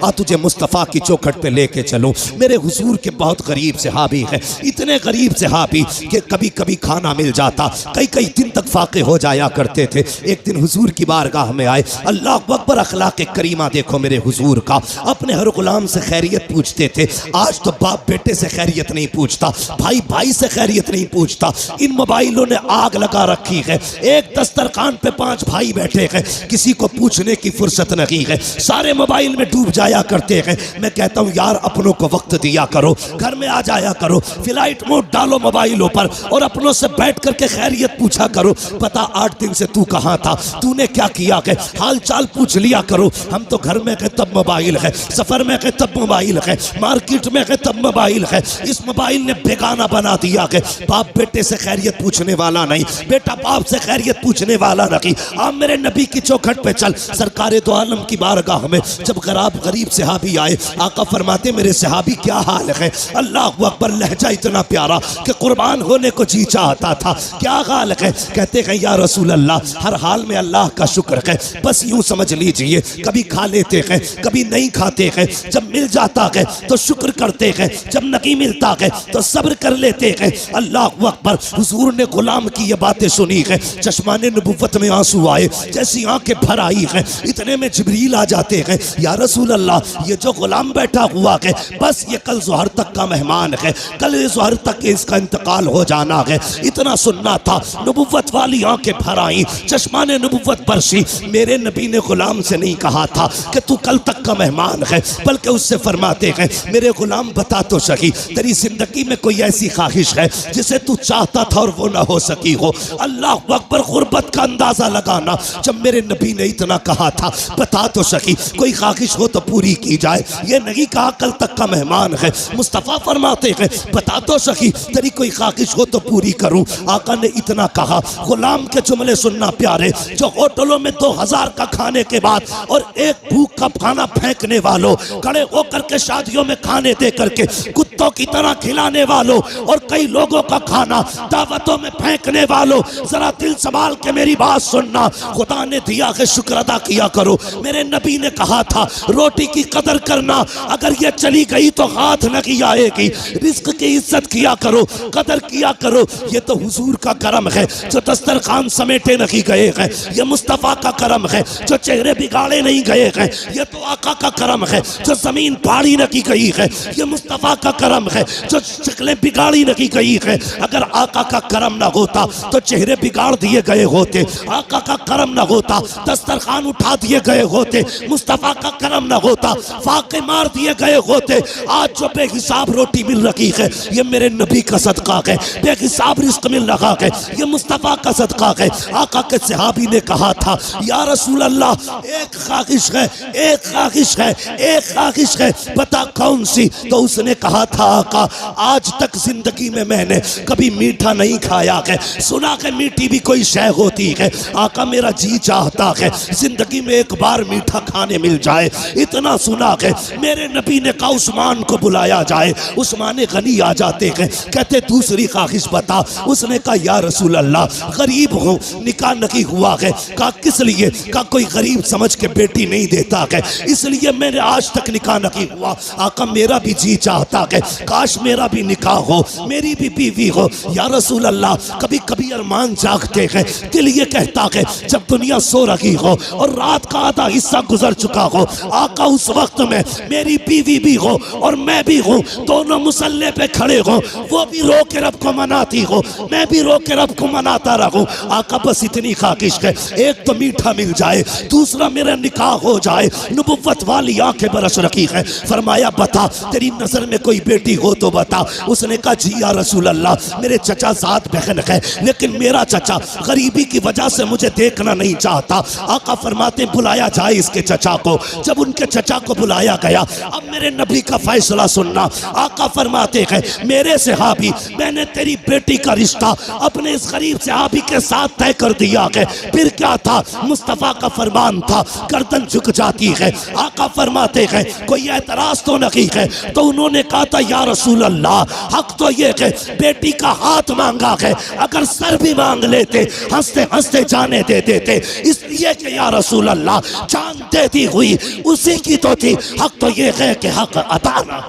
आ तुझे मुस्तफ़ा की चौखट पे लेके चलूं। मेरे हुजूर के बहुत गरीब सहाबी हैं, इतने गरीब सहाबी कि कभी कभी खाना मिल जाता, कई कई दिन तक फाके हो जाया करते थे। एक दिन हुजूर की बारगाह में आए, अल्लाह अकबर, अखलाक करीमा देखो मेरे हुजूर का। अपने हर गुलाम से खैरियत पूछते थे। आज तो बाप बेटे से खैरियत नहीं पूछता, भाई भाई से खैरियत नहीं पूछता। इन मोबाइलों ने आग लगा रखी है। एक दस्तरखान पे 5 भाई बैठे हैं, किसी को पूछने की फुर्सत नहीं है, सारे मोबाइल में डूब जाया करते हैं। मैं कहता हूँ यार अपनों को वक्त दिया करो, घर में आ जाया करो, फ्लाइट मोड डालो मोबाइलों पर और अपनों से बैठ करके खैरियत पूछा करो। पता 8 दिन से तू कहाँ था, तूने क्या किया है, हाल चाल पूछ लिया करो। हम तो घर में गए तब मोबाइल है, सफर में गए तब मोबाइल है, मार्केट में गए तब मोबाइल है। इस मोबाइल ने बेगाना बना दिया है। बाप बेटे से खैरियत पूछने वाला नहीं, बेटा बाप से खैरियत पूछने वाला नहीं। आप मेरे नबी की चौखट पे चल। सरकारे दो आलम की बारगाह में जब गरीब सहाबी आए, आका फरमाते मेरे सहाबी क्या हाल है। अल्लाह अकबर, लहजा इतना प्यारा कि कुर्बान होने को जी चाहता था। क्या हाल है? कहते हैं या रसूल अल्लाह, हर हाल में अल्लाह का शुक्र है। बस यूं समझ लीजिए, कभी खा लेते हैं, कभी नहीं खाते हैं। जब मिल जाता है तो शुक्र करते हैं, जब नहीं मिलता है तो सब्र कर लेते हैं। अल्लाह अकबर, हुजूर ने गुलाम की ये बातें सुनी है, चश्माने नबुव्वत में आंसू आए, जैसी आंखें भर आई हैं। इतने में जिब्रील आ जाते हैं, या रसूल अल्लाह, ये जो गुलाम बैठा हुआ है बस ये कल ज़ोहर तक का मेहमान है, कल ज़ोहर तक इसका इंतकाल हो जाना है। इतना सुनना था, नबुव्वत वाली आंखें भर आई, चश्माने नबुव्वत बरसी। मेरे नबी ने गुलाम से नहीं कहा था कि तू कल तक का मेहमान है, बल्कि उससे फरमाते हैं मेरे गुलाम बता तो सही, तेरी जिंदगी में कोई ऐसी ख्वाहिश है जिसे तू चाहता था और वो ना हो सकी हो। अल्लाह अकबर, गुर्बत का अंदाजा लगाना। जब मेरे नबी ने इतना कहा था बता तो सकी, कोई ख्वाहिश हो तो पूरी की जाए, ये नहीं कहा कल तक का मेहमान है। मुस्तफ़ा फरमाते हैं बता तो सकी, तेरी कोई ख्वाहिश हो तो पूरी करूं। आका ने इतना कहा, गुलाम के जुमले सुनना प्यारे, जो होटलों में 2000 का खाने के बाद और एक भूख का खाना फेंकने वालों, खड़े होकर के शादियों में खाने दे करके कुत्तों की तरह खिलाने वालों और कई लोगों का खाना दावतों में फेंकने वालों, जरा दिल संभाल के मेरी बात सुनना। खुदा ने दिया है शुक्र अदा किया करो। मेरे नबी ने कहा था रोटी की कदर करना, अगर ये चली गई तो हाथ नहीं आएगी। रिस्क की इज्जत किया करो, कदर किया करो। ये तो हुजूर का करम है जो दस्तरखान समेटे नहीं गए हैं, ये मुस्तफ़ा का करम है जो चेहरे बिगाड़े नहीं गए हैं, ये तो आका का करम है जो जमीन फाड़ी नहीं गई है, ये मुस्तफ़ा का करम है जो शक्लें बिगाड़ी नहीं गई है। अगर आका का करम ना होता तो चेहरे बिगाड़ दिए गए होते, आका का करम ना होता दस्तरखान उठा दिए गए होते, मुस्तफ़ा का करम ना होता फाके मार दिए गए होते। आज जो बेहिसाब रोटी मिल रही है ये मेरे नबी का सदका है, बेहिसाब रिस्क मिल रहा है ये मुस्तफ़ा का सदका है। आका के सहाबी ने कहा था या रसूल अल्लाह, एक ख्वाहिश है, एक ख्वाहिश है, एक ख्वाहिश है, बता कौन सी? तो उसने कहा था आका, आज तक जिंदगी में मैंने कभी मीठा नहीं खाया है, सुना है मीठी भी कोई शय होती है। आका मेरा जी चाहता है जिंदगी में एक बार मीठा खाने मिल जाए, इतना सुना है। मेरे नबी ने कहा उस्मान को बुलाया जाए। उस्मान गनी आ जाते हैं, कहते दूसरी ख्वाहिश बता। उसने कहा या रसूल अल्लाह, गरीब हूँ, निकाह नहीं हुआ है। कहा किस लिए? कहा कोई गरीब समझ के बेटी नहीं देता है, इसलिए मैंने आज तक निकाह नहीं हुआ। आका मेरा भी जी चाहता है काश मेरा भी निकाह हो, मेरी भी बीवी हो। या रसूल अल्लाह, कभी कभी अरमान जागते हैं, दिल ये कहता है जब दुनिया सो रही हो और रात का आधा हिस्सा गुजर चुका हो, आका उस वक्त में मेरी बीवी भी हो और मैं भी हूँ, दोनों मुसल्ले पे खड़े हो, वो भी रो के रब को मनाती हो, मैं भी रो के रब को मनाता रहूं। आका बस इतनी ख्वाहिश है, एक तो मीठा मिल जाए, दूसरा मेरा निकाह हो जाए। नबुव्वत वाली आंखें बरस रखी है। फरमाया बता तेरी नजर में कोई बेटी हो तो बता। उसने कहा जी या रसूल अल्लाह, मेरे चचा साथ बहन है, लेकिन मेरा चचा गरीबी की वजह से मुझे देखना नहीं चाहता। आका फरमाते बुलाया जाए इसके चचा को। जब उनके चचा को बुलाया गया, अब मेरे नबी का फैसला सुनना। आका फरमाते हैं मेरे सहाबी, मैंने तेरी बेटी का रिश्ता अपने इस गरीब सहाबी के साथ तय कर दिया है। फिर क्या था? मुस्तफ़ा का फरमान था, गर्दन झुक जाती है। आका फरमाते हैं कोई एतराज तो नहीं है? तो उन्होंने कहा था या रसूल अल्लाह, हक तो ये है बेटी का हाथ मांगा है, अगर सर भी मांग लेते हंसते हंसते जाने दे देते, इसलिए कि या रसूल अल्लाह जान देती हुई उसी की तो थी, हक तो ये है कि हक अता ना।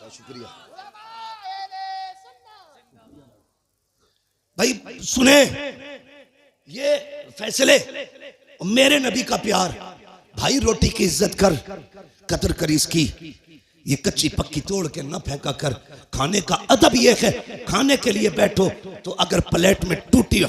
शुक्रिया भाई। सुने ये फैसले, मेरे नबी का प्यार। भाई रोटी की इज्जत कर, कदर कर इसकी, ये कच्ची पक्की तोड़ के ना फेंका कर। खाने का अदब ये है, खाने के लिए बैठो तो अगर प्लेट में टूटी,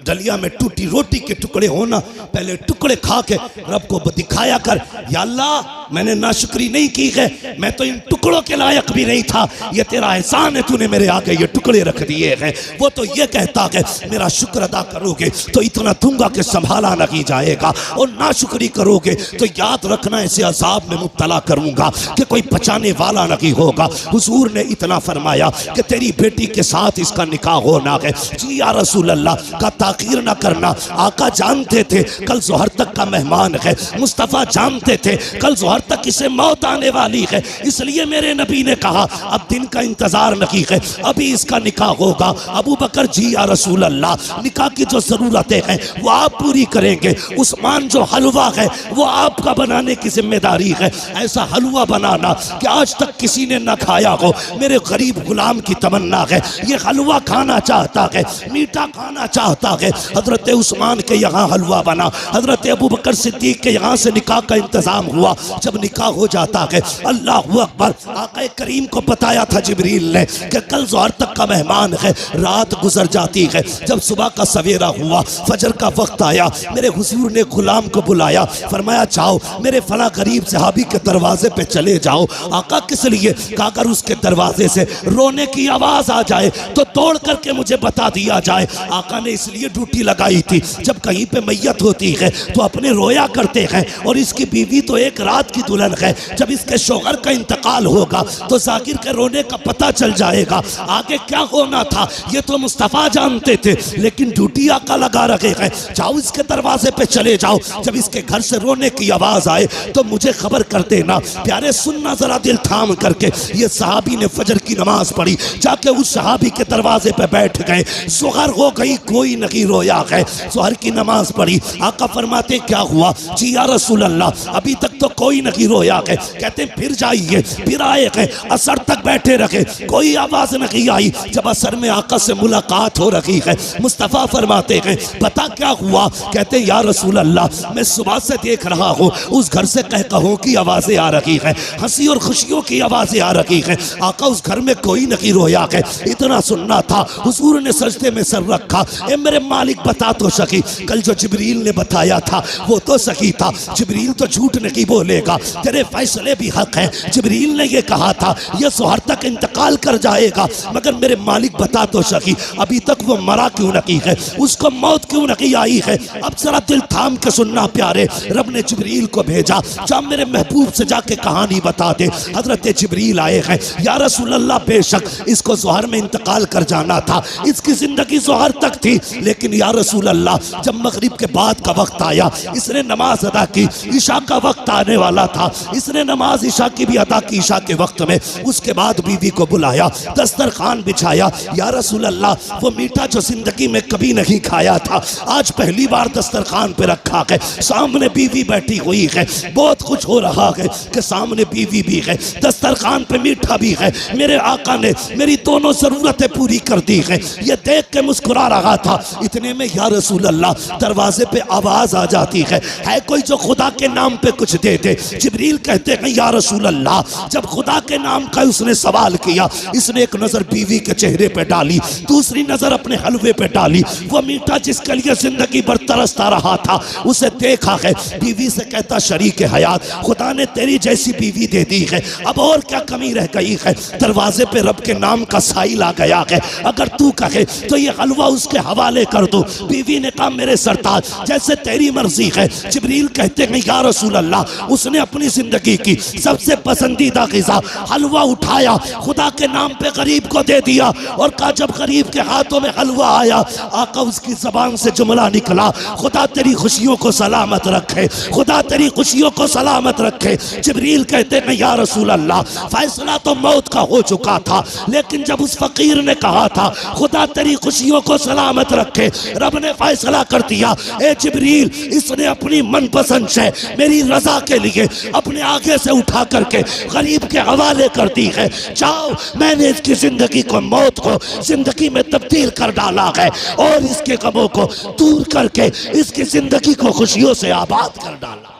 डलिया में टूटी रोटी के टुकड़े हो ना, पहले टुकड़े खा के रब को दिखाया कर, या अल्लाह मैंने नाशुक्री नहीं की है, मैं तो इन टुकड़ों के लायक भी नहीं था, ये तेरा एहसान है, तूने मेरे आगे ये टुकड़े रख दिए हैं। वो तो ये कहता है मेरा शुक्र अदा करोगे तो इतना दूंगा कि संभाला नहीं जाएगा, और नाशुक्री करोगे तो याद रखना ऐसे अजाब में मुब्तला करूंगा कि कोई बचाने वाला नहीं होगा। हुजूर ने इतना फरमाया कि तेरी बेटी के साथ इसका निकाह होना है। जी या रसूल अल्लाह का ताकीर ना करना। आका जानते थे कल जोहर तक का मेहमान है, मुस्तफ़ा जानते थे कल जोहर तक इसे मौत आने वाली है, इसलिए मेरे नबी ने कहा अब दिन का इंतजार नहीं है, अभी इसका निकाह होगा। अबू बकर जी या रसूल अल्लाह निकाह की जो जरूरतें हैं वो आप पूरी करेंगे। उस्मान जो हलवा है वो आपका बनाने की जिम्मेदारी है। ऐसा हलवा बनाना कि आज तक किसी ने ना खाया हो। मेरे गरीब गुलाम की तमन्ना है ये हलवा खाना चाहता है, मीठा खाना चाहता है। हजरत उस्मान के यहाँ हलवा बना, हजरत अबू बकर सिद्दीक के यहाँ से निकाह का इंतजाम हुआ। जब निकाह हो जाता है, अल्लाह अकबर, आका करीम को बताया था जिब्रील ने कि कल जोहर तक का मेहमान है। रात गुजर जाती है, जब सुबह का सवेरा हुआ, फजर का वक्त आया, मेरे हुजूर ने गुलाम को बुलाया, फरमाया जाओ मेरे फला गरीब सहाबी के दरवाजे पे चले जाओ। आका किस लिए? अगर उसके दरवाजे से रोने की आवाज आ जाए तो तोड़ करके मुझे बता दिया जाए। आका ने इसलिए ड्यूटी लगाई थी, जब कहीं पे मैयत होती है तो अपने रोया करते हैं, और इसकी बीवी तो एक रात की दुल्हन है। जब इसके शौहर का इंतकाल होगा तो जाकिर के रोने का पता चल जाएगा। आगे क्या होना था ये तो मुस्तफ़ा जानते थे, लेकिन ड्यूटी आका लगा रखे हैं। जाओ इसके दरवाजे पे चले जाओ, जब इसके घर से रोने की आवाज आए तो मुझे खबर कर देना। प्यारे सुनना जरा दिल थाम करके, ये सहाबी ने फजर की नमाज पढ़ी, जाके उस सहाबी के दरवाजे पे बैठ गए। ज़ोहर हो गई, कोई नहीं रोया है। ज़ोहर की नमाज पढ़ी, आका फरमाते क्या हुआ? जी या रसूल अल्लाह अभी तक तो कोई नहीं रोया है। कहते फिर जाइए, फिर आए हैं, असर तक बैठे रखे, कोई आवाज नहीं आई। जब असर में आका से मुलाकात हो रही है, मुस्तफ़ा फरमाते हैं पता क्या हुआ? कहते या रसूल अल्लाह मैं सुबह से देख रहा हूँ उस घर से कहकहों की आवाजें आ रही हैं, हंसी और खुशियों की आवाजें आ रही हैं। आका उस घर में कोई नहीं रोया है। इतना सुनना था, हुजूर ने सजदे में सर रखा। ए मेरे मालिक बता तो सकी, कल जो जिब्रील ने बताया था वो तो सही था। जिब्रील तो झूठ नहीं बोलेगा, तेरे फैसले भी हक हैं। जिब्रील ने ये कहा था ये ज़ोहर तक इंतकाल कर जाएगा, मगर मेरे मालिक बता तो सकी अभी तक वो मरा क्यों नहीं है, उसको मौत क्यों नहीं आई है। अब जरा दिल थाम के सुनना प्यारे, रब ने जिब्रील को भेजा, जा मेरे महबूब से जाके कहानी बता दे। हजरत जिब्रील आए हैं, या रसूल अल्लाह बेशक इसको ज़ोहर में इंतकाल कर जाना था, इसकी जिंदगी ज़ोहर तक थी, लेकिन या रसूल अल्लाह जब मगरिब के बाद का वक्त आया इसने नमाज अदा की, ईशा का वक्त आने वाला था, इसने नमाज ईशा की भी अदा की ईशा के वक्त में। उसके बाद बीवी को बुलाया, दस्तरखान बिछाया। या रसूल अल्लाह वो मीठा जो जिंदगी में कभी नहीं खाया था आज पहली बार दस्तरखान पे रखा है। सामने बीवी बैठी हुई है, बहुत कुछ हो रहा है कि सामने बीवी भी है, दस्तरखान पे मीठा भी है। मेरे आका ने मेरी दोनों जरूरतें पूरी कर दी है, ये देख के मुस्कुरा रहा था। इतने में या रसूल अल्लाह दरवाजे पे आवाज आ जाती है कोई जो खुदा के नाम पे कुछ दे दे। जिब्रील कहते हैं या रसूल अल्लाह जब खुदा के नाम का उसने सवाल किया, इसने एक नजर बीवी के चेहरे पे डाली, दूसरी नजर अपने हलवे पे डाली। वो मीठा जिसके लिए जिंदगी भर तरसता रहा था उसे देखा है। बीवी से कहता शरीक हयात खुदा ने तेरी जैसी बीवी दे दी है, अब और क्या कमी रह गई है। दरवाजे पे रब के नाम का साइल आ गया है, अगर तू कहे तो ये हलवा उसके हवाले कर दो। बीवी ने कहा मेरे सरताज जैसे तेरी मर्जी है। जिब्रील कहते हैं या रसूल अल्लाह उसने अपनी जिंदगी की सबसे पसंदीदा ग़िज़ा हलवा उठाया, खुदा के नाम पे गरीब को दे दिया और कहा जब गरीब के हाथों में हलवा आया, आका उसकी ज़बान से जुमला निकला, खुदा तेरी खुशियों को सलामत रखे, खुदा तेरी खुशियों को सलामत रखे। जिब्रील कहते हैं या रसूल अल्लाह, फैसला तो मौत का हो चुका था, लेकिन जब उस फकीर ने कहा था खुदा तेरी खुशियों को सलामत रखे, रब ने फैसला कर दिया, ए जिब्रील इसने अपनी मनपसंद से मेरी रजा के लिए अपने आगे से उठा करके गरीब के हवाले कर दी है। जाओ, मैंने इसकी जिंदगी को, मौत को जिंदगी में तब्दील कर डाला है और इसके गमों को दूर करके इसकी जिंदगी को खुशियों से आबाद कर डाला।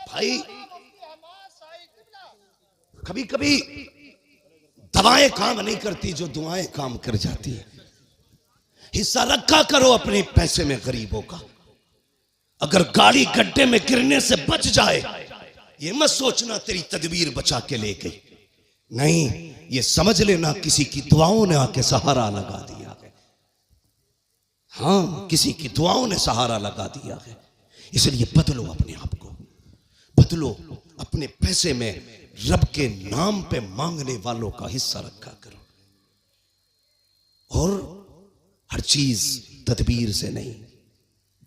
भाई कभी कभी दवाएं काम नहीं करती जो दुआएं काम कर जाती है। हिस्सा रखा करो अपने पैसे में गरीबों का। अगर गाड़ी गड्ढे में गिरने से बच जाए, ये मत सोचना तेरी तदबीर बचा के ले गई, नहीं, ये समझ लेना किसी की दुआओं ने आके सहारा लगा दिया है। हाँ, किसी की दुआओं ने सहारा लगा दिया है। इसलिए बदलो अपने आप को, बदलो। अपने पैसे में रब के नाम पे मांगने वालों का हिस्सा रखा करो और हर चीज तदबीर से नहीं,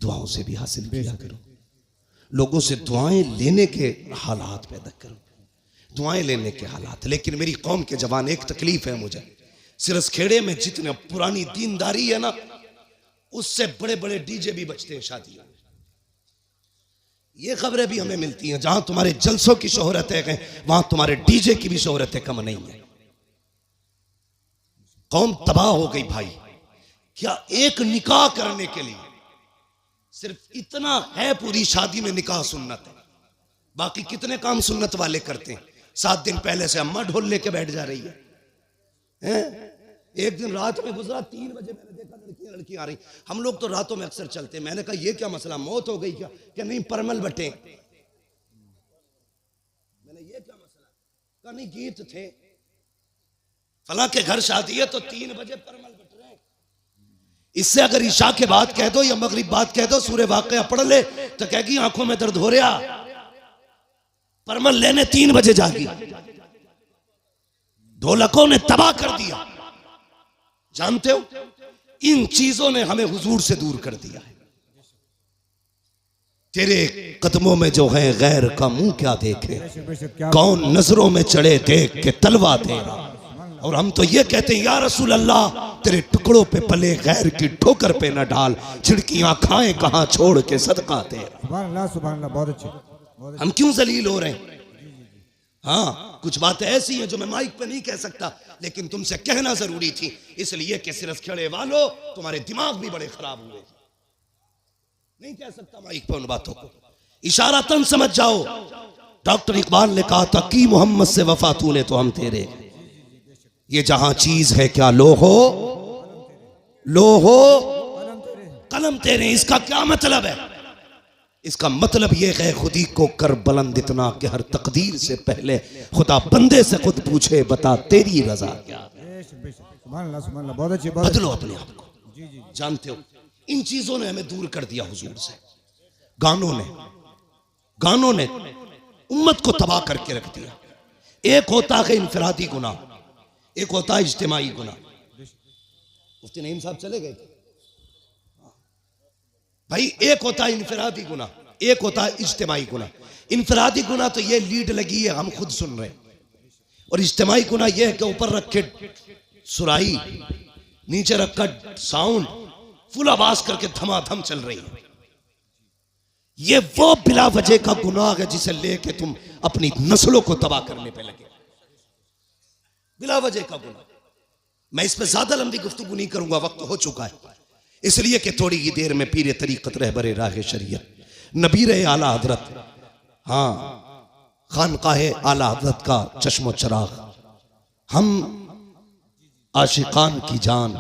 दुआओं से भी हासिल किया करो। लोगों से दुआएं लेने के हालात पैदा करो, दुआएं लेने के हालात। लेकिन मेरी कौम के जवान, एक तकलीफ है मुझे, सिरस खेड़े में जितने पुरानी दीनदारी है ना, उससे बड़े बड़े डीजे भी बजते हैं शादियों में। ये खबरें भी हमें मिलती हैं, जहां तुम्हारे जलसों की शोहरत है वहां तुम्हारे डीजे की भी शोहरत कम नहीं है। कौम तबाह हो गई भाई। क्या एक निकाह करने के लिए सिर्फ इतना है, पूरी शादी में निकाह सुन्नत है, बाकी कितने काम सुन्नत वाले करते हैं। 7 दिन पहले से अम्मा ढोल लेके बैठ जा रही है। एक दिन रात में गुजरा, 3 बजे मैंने देखा लड़की आ रही। हम लोग तो रातों में अक्सर चलते हैं। मैंने कहा ये क्या मसला, मौत हो गई क्या? कि नहीं, परमल बटे। मैंने ये क्या मसला? कहा नहीं, गीत थे, फला के घर शादी है तो 3 बजे परमल बट रहे। इससे अगर ईशा के बाद कह दो या मगरिब बाद कह दो सूरह वाक़िया पढ़ ले, तो कहेगी आंखों में दर्द हो रहा, परमल लेने 3 बजे जागी। ढोलकों ने तबाह कर दिया। जानते हो, इन चीजों ने हमें हुजूर से दूर कर दिया है। तेरे कदमों में जो है गैर का मुंह क्या देखे, कौन नजरों में चढ़े देख के तलवा तेरा। और हम तो ये कहते हैं या रसूल अल्लाह, तेरे टुकड़ों पे पले गैर की ठोकर पे न डाल, छिड़कियां खाएं कहां छोड़ के सदका तेरा। सुभान अल्लाह, सुभान अल्लाह, बहुत अच्छे। हम क्यों जलील हो रहे हैं? हाँ, कुछ बातें ऐसी हैं जो मैं माइक पे नहीं कह सकता, लेकिन तुमसे कहना जरूरी थी, इसलिए कि सिरस खेड़े वालों, तुम्हारे दिमाग भी बड़े खराब हुए। नहीं कह सकता माइक पे उन बातों को, इशारातन समझ जाओ। डॉक्टर इकबाल ने कहा था कि मोहम्मद से वफा तूने तो हम तेरे। ये जहां चीज है क्या लो हो कलम तेरे। इसका क्या मतलब है? इसका मतलब यह है खुदी को कर बुलंद इतना कि हर तकदीर से पहले खुदा बंदे से खुद पूछे बता तेरी रजा क्या। बदलो अपने आप को। जानते हो, इन चीजों ने हमें दूर कर दिया हुजूर से। गानों ने उम्मत को तबाह करके रख दिया। एक होता है इनफरादी गुनाह, एक होता है इज्तिमाई गुनाह। मुफ्ती नईम साहब चले गए भाई। एक होता है इनफरादी गुनाह, एक होता है इज्तिमाई गुनाह। इनफरादी गुनाह तो ये लीड लगी है, हम खुद सुन रहे हैं, और इज्तिमाई गुनाह ये है कि ऊपर रख के सुराही, नीचे रखकर साउंड फुल आवाज करके धमाधम चल रही है। ये वो बिला वजह का गुनाह है जिसे लेके तुम अपनी नस्लों को तबाह करने पे लगे। बिला वजह का गुनाह। मैं इस पे ज्यादा लंबी गुफ्तगू नहीं करूंगा, वक्त हो चुका है, इसलिए कि थोड़ी ही देर में पीरे तरीकत रहबरे राह शरीयत नबीर आला हजरत, हाँ, खानकाहे आला हजरत का चश्मो चराग, हम आशिकान की जान,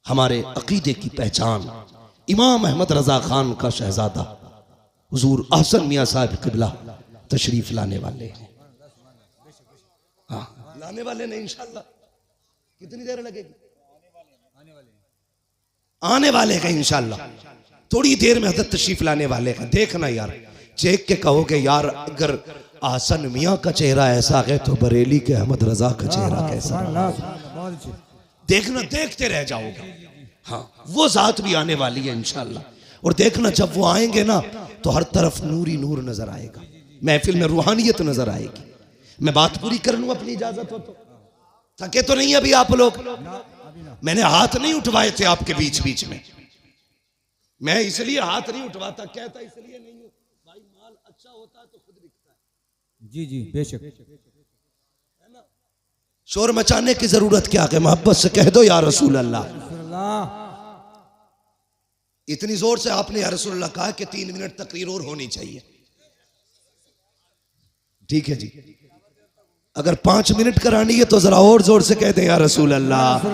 हमारे अकीदे की पहचान, इमाम अहमद रजा खान का शहजादा हुजूर अहसन मियां साहब किबला तशरीफ लाने वाले हैं। आने वाले नहीं इंशाल्लाह। कितनी देर लगेगी? आने वाले हैं इंशाल्लाह, थोड़ी देर में हजरत तशरीफ लाने वाले हैं। देखना यार, चेक के कहोगे यार अगर आसन मियाँ का चेहरा ऐसा है तो बरेली के अहमद रजा का चेहरा कैसा? देखना, देखते रह जाओगे। हाँ, वो जात भी आने वाली है इंशाल्लाह। और देखना जब वो आएंगे ना तो हर तरफ नूर ही नूर नजर आएगा, महफिल में रूहानियत नजर आएगी। मैं बात पूरी कर लूं अपनी इजाजत हो तो? थके तो नहीं अभी आप लोग? मैंने हाथ नहीं उठवाए थे आपके बीच बीच में, मैं इसलिए हाथ नहीं उठवाता, कहता इसलिए नहीं हूं भाई, माल अच्छा होता है तो खुद बिकता है। जी जी बेशक, है ना? शोर मचाने की जरूरत क्या है, मोहब्बत से कह दो या रसूल अल्लाह। इतनी जोर से आपने या रसूल अल्लाह कहा कि 3 मिनट तकरीर और होनी चाहिए। ठीक है जी, अगर 5 मिनट करानी है तो जरा और जोर से कह दें या रसूल अल्लाह।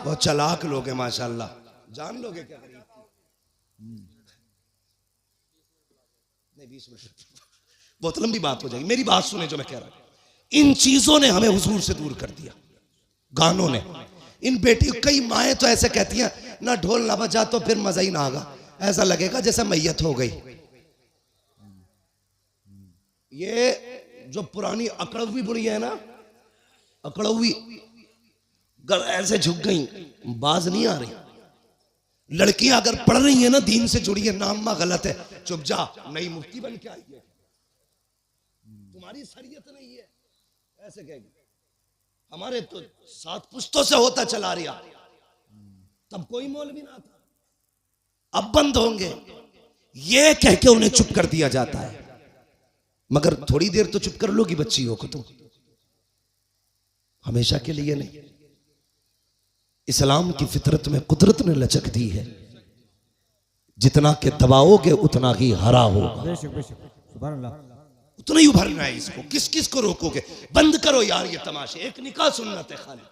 बहुत चालाक लोग हैं माशाल्लाह, जान लोगे क्या गरीब की? नहीं 20 मिनट बहुत लंबी बात हो जाएगी, मेरी बात सुने जो मैं कह रहा हूं। इन चीजों ने हमें हुजूर से दूर कर दिया, गानों ने। इन बेटी, कई माएँ तो ऐसे कहती हैं ना ढोल ना बजा तो फिर मजा ही ना आगा, ऐसा लगेगा जैसे मैयत हो गई। ये जो पुरानी अकड़वी बुढ़ी है ना, अकड़वी ऐसे झुक गई, बाज नहीं आ रही। लड़कियां अगर पढ़ रही है ना, दीन से जुड़ी है, नाम मां गलत है, चुप जा, नई मुफ्ती बन के आई है, तुम्हारी शरीयत नहीं है, ऐसे कहेगी। हमारे तो 7 पुश्तों से होता चला रहा, तब कोई मौलवी ना था, अब बंद होंगे, ये कह के उन्हें चुप कर दिया जाता है। मगर थोड़ी देर तो चुप कर लोगी बच्चियों को, तुम हमेशा के लिए नहीं। इस्लाम की फितरत में कुदरत ने लचक दी है, जितना के दबाओगे उतना ही हरा होगा, उतना ही उभरना है इसको। किस किस को रोकोगे? बंद करो यार ये तमाशे। एक निकाह सुन्नत है खाली,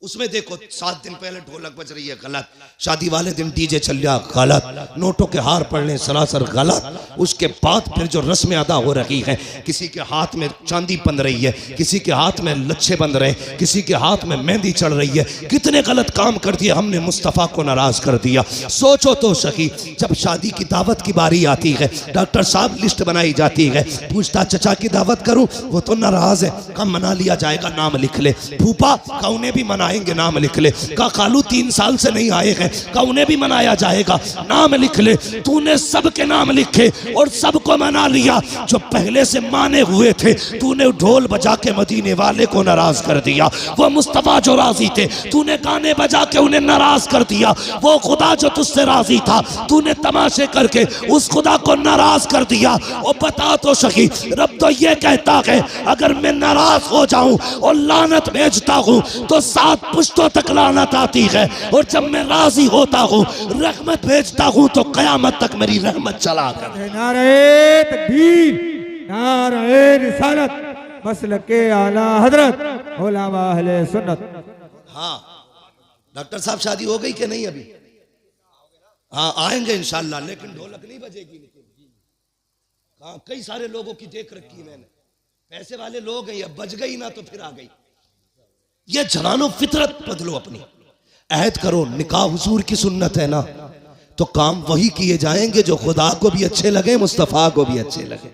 उसमें देखो 7 दिन पहले ढोलक बज रही है, गलत। शादी वाले दिन डीजे चल रहा, गलत। नोटों के हार पड़ने सरासर गलत। उसके बाद फिर जो रस्में अदा हो रही है, किसी के हाथ में चांदी बंध रही है, किसी के हाथ में लच्छे बंध रहे, किसी के हाथ में मेहंदी चढ़ रही है, कितने गलत काम कर दिए हमने, मुस्तफ़ा को नाराज कर दिया। सोचो तो सही, जब शादी की दावत की बारी आती है, डॉक्टर साहब लिस्ट बनाई जाती है, पूछता चचा की दावत करूं, वो तो नाराज है, कम मना लिया जाएगा, नाम लिख ले। फूफा का उन्हें भी आएंगे, नाम लिख ले। का खालू 3 साल से नहीं आए हैं, का उन्हें भी मनाया जाएगा, नाम लिख ले। तूने सबके नाम लिखे और सबको मना लिया। जो पहले से माने हुए थे, तूने ढोल बजा के मदीने वाले को नाराज कर दिया। वो मुस्तफा जो राजी थे, तूने गाने बजा के उन्हें नाराज कर दिया। वो खुदा जो तुझसे राजी था, तूने तमाशे करके उस खुदा को नाराज कर दिया। और बता तो सही, रब तो ये कहता है अगर मैं नाराज हो जाऊं और लानत भेजता हूं तो 7 पुश्तों तक लानत आती है, और जब मैं राजी होता हूँ रहमत भेजता हूँ तो कयामत तक मेरी रहमत चला कर। नारे तकबीर, नारे रिसालत, मसलके आला हजरत उलमा अहले सुन्नत। हाँ डॉक्टर साहब, शादी हो गई कि नहीं अभी? हाँ आएंगे इंशाल्लाह, लेकिन ढोलक नहीं बजेगी। हाँ कई सारे लोगों की देख रखी मैंने, पैसे वाले लोग हैं, ये बज गई ना तो फिर आ गई। ये जवानो फितरत बदलो अपनी, अहद करो। निकाह हुजूर की सुन्नत है ना, तो काम वही किए जाएंगे जो खुदा को भी अच्छे लगे, मुस्तफा को भी अच्छे लगे।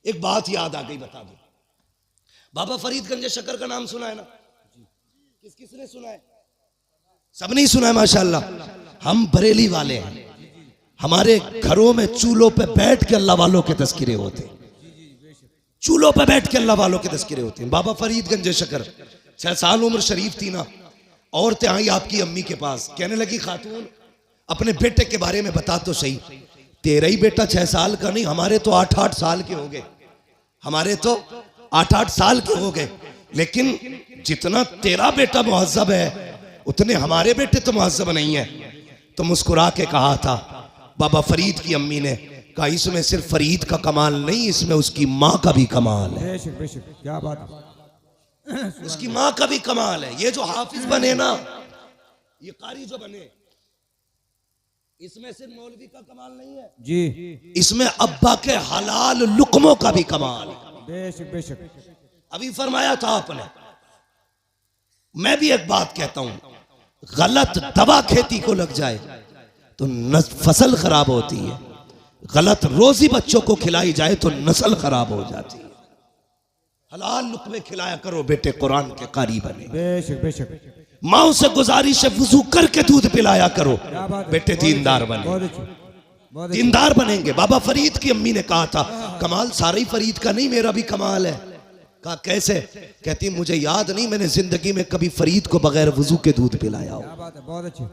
एक बात याद आ गई, बता दो, बाबा फरीद गंज शकर का नाम सुना है ना? किस किसने सुना है? सब नहीं सुना है माशाल्लाह। हम बरेली वाले हैं, हमारे घरों में चूल्हों पे बैठ के अल्लाह वालों के तस्किरे होते हैं, चूल्हों पे बैठ के अल्लाह वालों के तस्किरे होते हैं। बाबा फरीद गंज शकर, 6 साल उम्र शरीफ थी ना, औरतें आई आपकी अम्मी के पास, कहने लगी खातून अपने बेटे के बारे में बता तो सही। तेरा ही बेटा 6 साल का नहीं, हमारे तो 8-8 साल के हो गए, हमारे तो 8-8 साल के हो गए। लेकिन जितना तेरा बेटा मुहज्जब है उतने हमारे बेटे तो मुहज्जब नहीं है। तो मुस्कुरा के कहा था बाबा फरीद की अम्मी ने, कहा इसमें सिर्फ फरीद का कमाल नहीं, इसमें उसकी माँ का भी कमाल है। बेशक बेशक, क्या बात है, उसकी माँ का भी कमाल है। ये जो हाफिज बने ना, ये कारी जो बने, इसमें सिर्फ मौलवी का कमाल नहीं है जी, इसमें अब्बा के हलाल लुकमों का भी कमाल है। बेशक बेशक, अभी फरमाया था आपने। मैं भी एक बात कहता हूं, गलत दवा खेती को लग जाए तो फसल खराब होती है, गलत रोजी बच्चों को खिलाई जाए तो नस्ल खराब हो जाती है। हलाल लुकमे खिलाया करो बेटे, कुरान के कारी बने। बेशक बेशक। माओ से गुजारिश है वुजू करके दूध पिलाया करो क्या बात है, बेटे, दीनदार बने। बहुत अच्छी, बहुत अच्छी। दीनदार बनेंगे। बाबा फरीद की अम्मी ने कहा था कमाल सारा ही फरीद का नहीं, मेरा भी कमाल है। कहा कैसे? कहती मुझे याद नहीं मैंने जिंदगी में कभी फरीद को बगैर वुजू के दूध पिलाया हो। क्या बात है, बहुत अच्छी।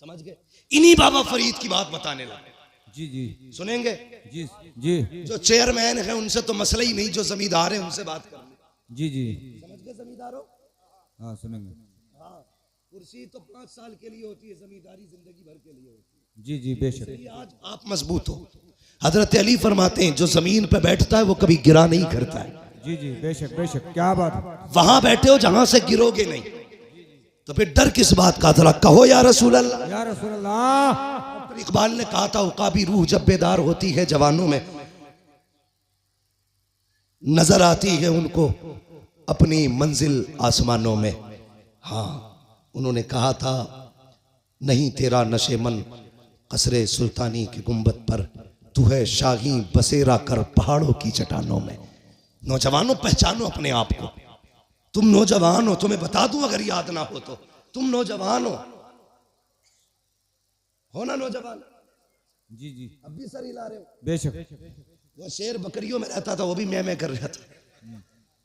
समझ गए? इन्हीं बाबा फरीद की बात बताने लगे। जी जी सुनेंगे? जी जी जो चेयरमैन है उनसे तो मसला ही नहीं, जो जमींदार है उनसे बात कर लो। जी जी। समझ गए जमींदारों? हाँ सुनेंगे। हाँ, कुर्सी तो 5 साल के लिए होती है, जमींदारी जिंदगी भर के लिए होती है। जी जी बेशक। इसलिए आज आप मजबूत हो। हजरत अली फरमाते हैं जो जमीन पे बैठता है वो कभी गिरा नहीं करता है। जी जी बेशक बेशक। क्या बात है। वहां बैठे हो जहां से गिरोगे नहीं, तो फिर डर किस बात का? जरा कहो या रसूल अल्लाह। या रसूल अल्लाह। इकबाल ने कहा था उकाबी रूह जब बेदार होती है जवानों में, नजर आती है उनको अपनी मंजिल आसमानों में। हाँ, उन्होंने कहा था नहीं तेरा नशे मन कसरे सुल्तानी के गुंबद पर, तू है शाही बसेरा कर पहाड़ों की चट्टानों में। नौजवानों पहचानो अपने आप को, तुम नौजवान हो। तुम्हें बता दूं अगर याद ना हो तो, तुम नौजवान हो ना नौजवान? जी जी अब भी सर हिला रहे हो। बेशक। वो शेर बकरियों में रहता था, वो भी मैं कर रहा था।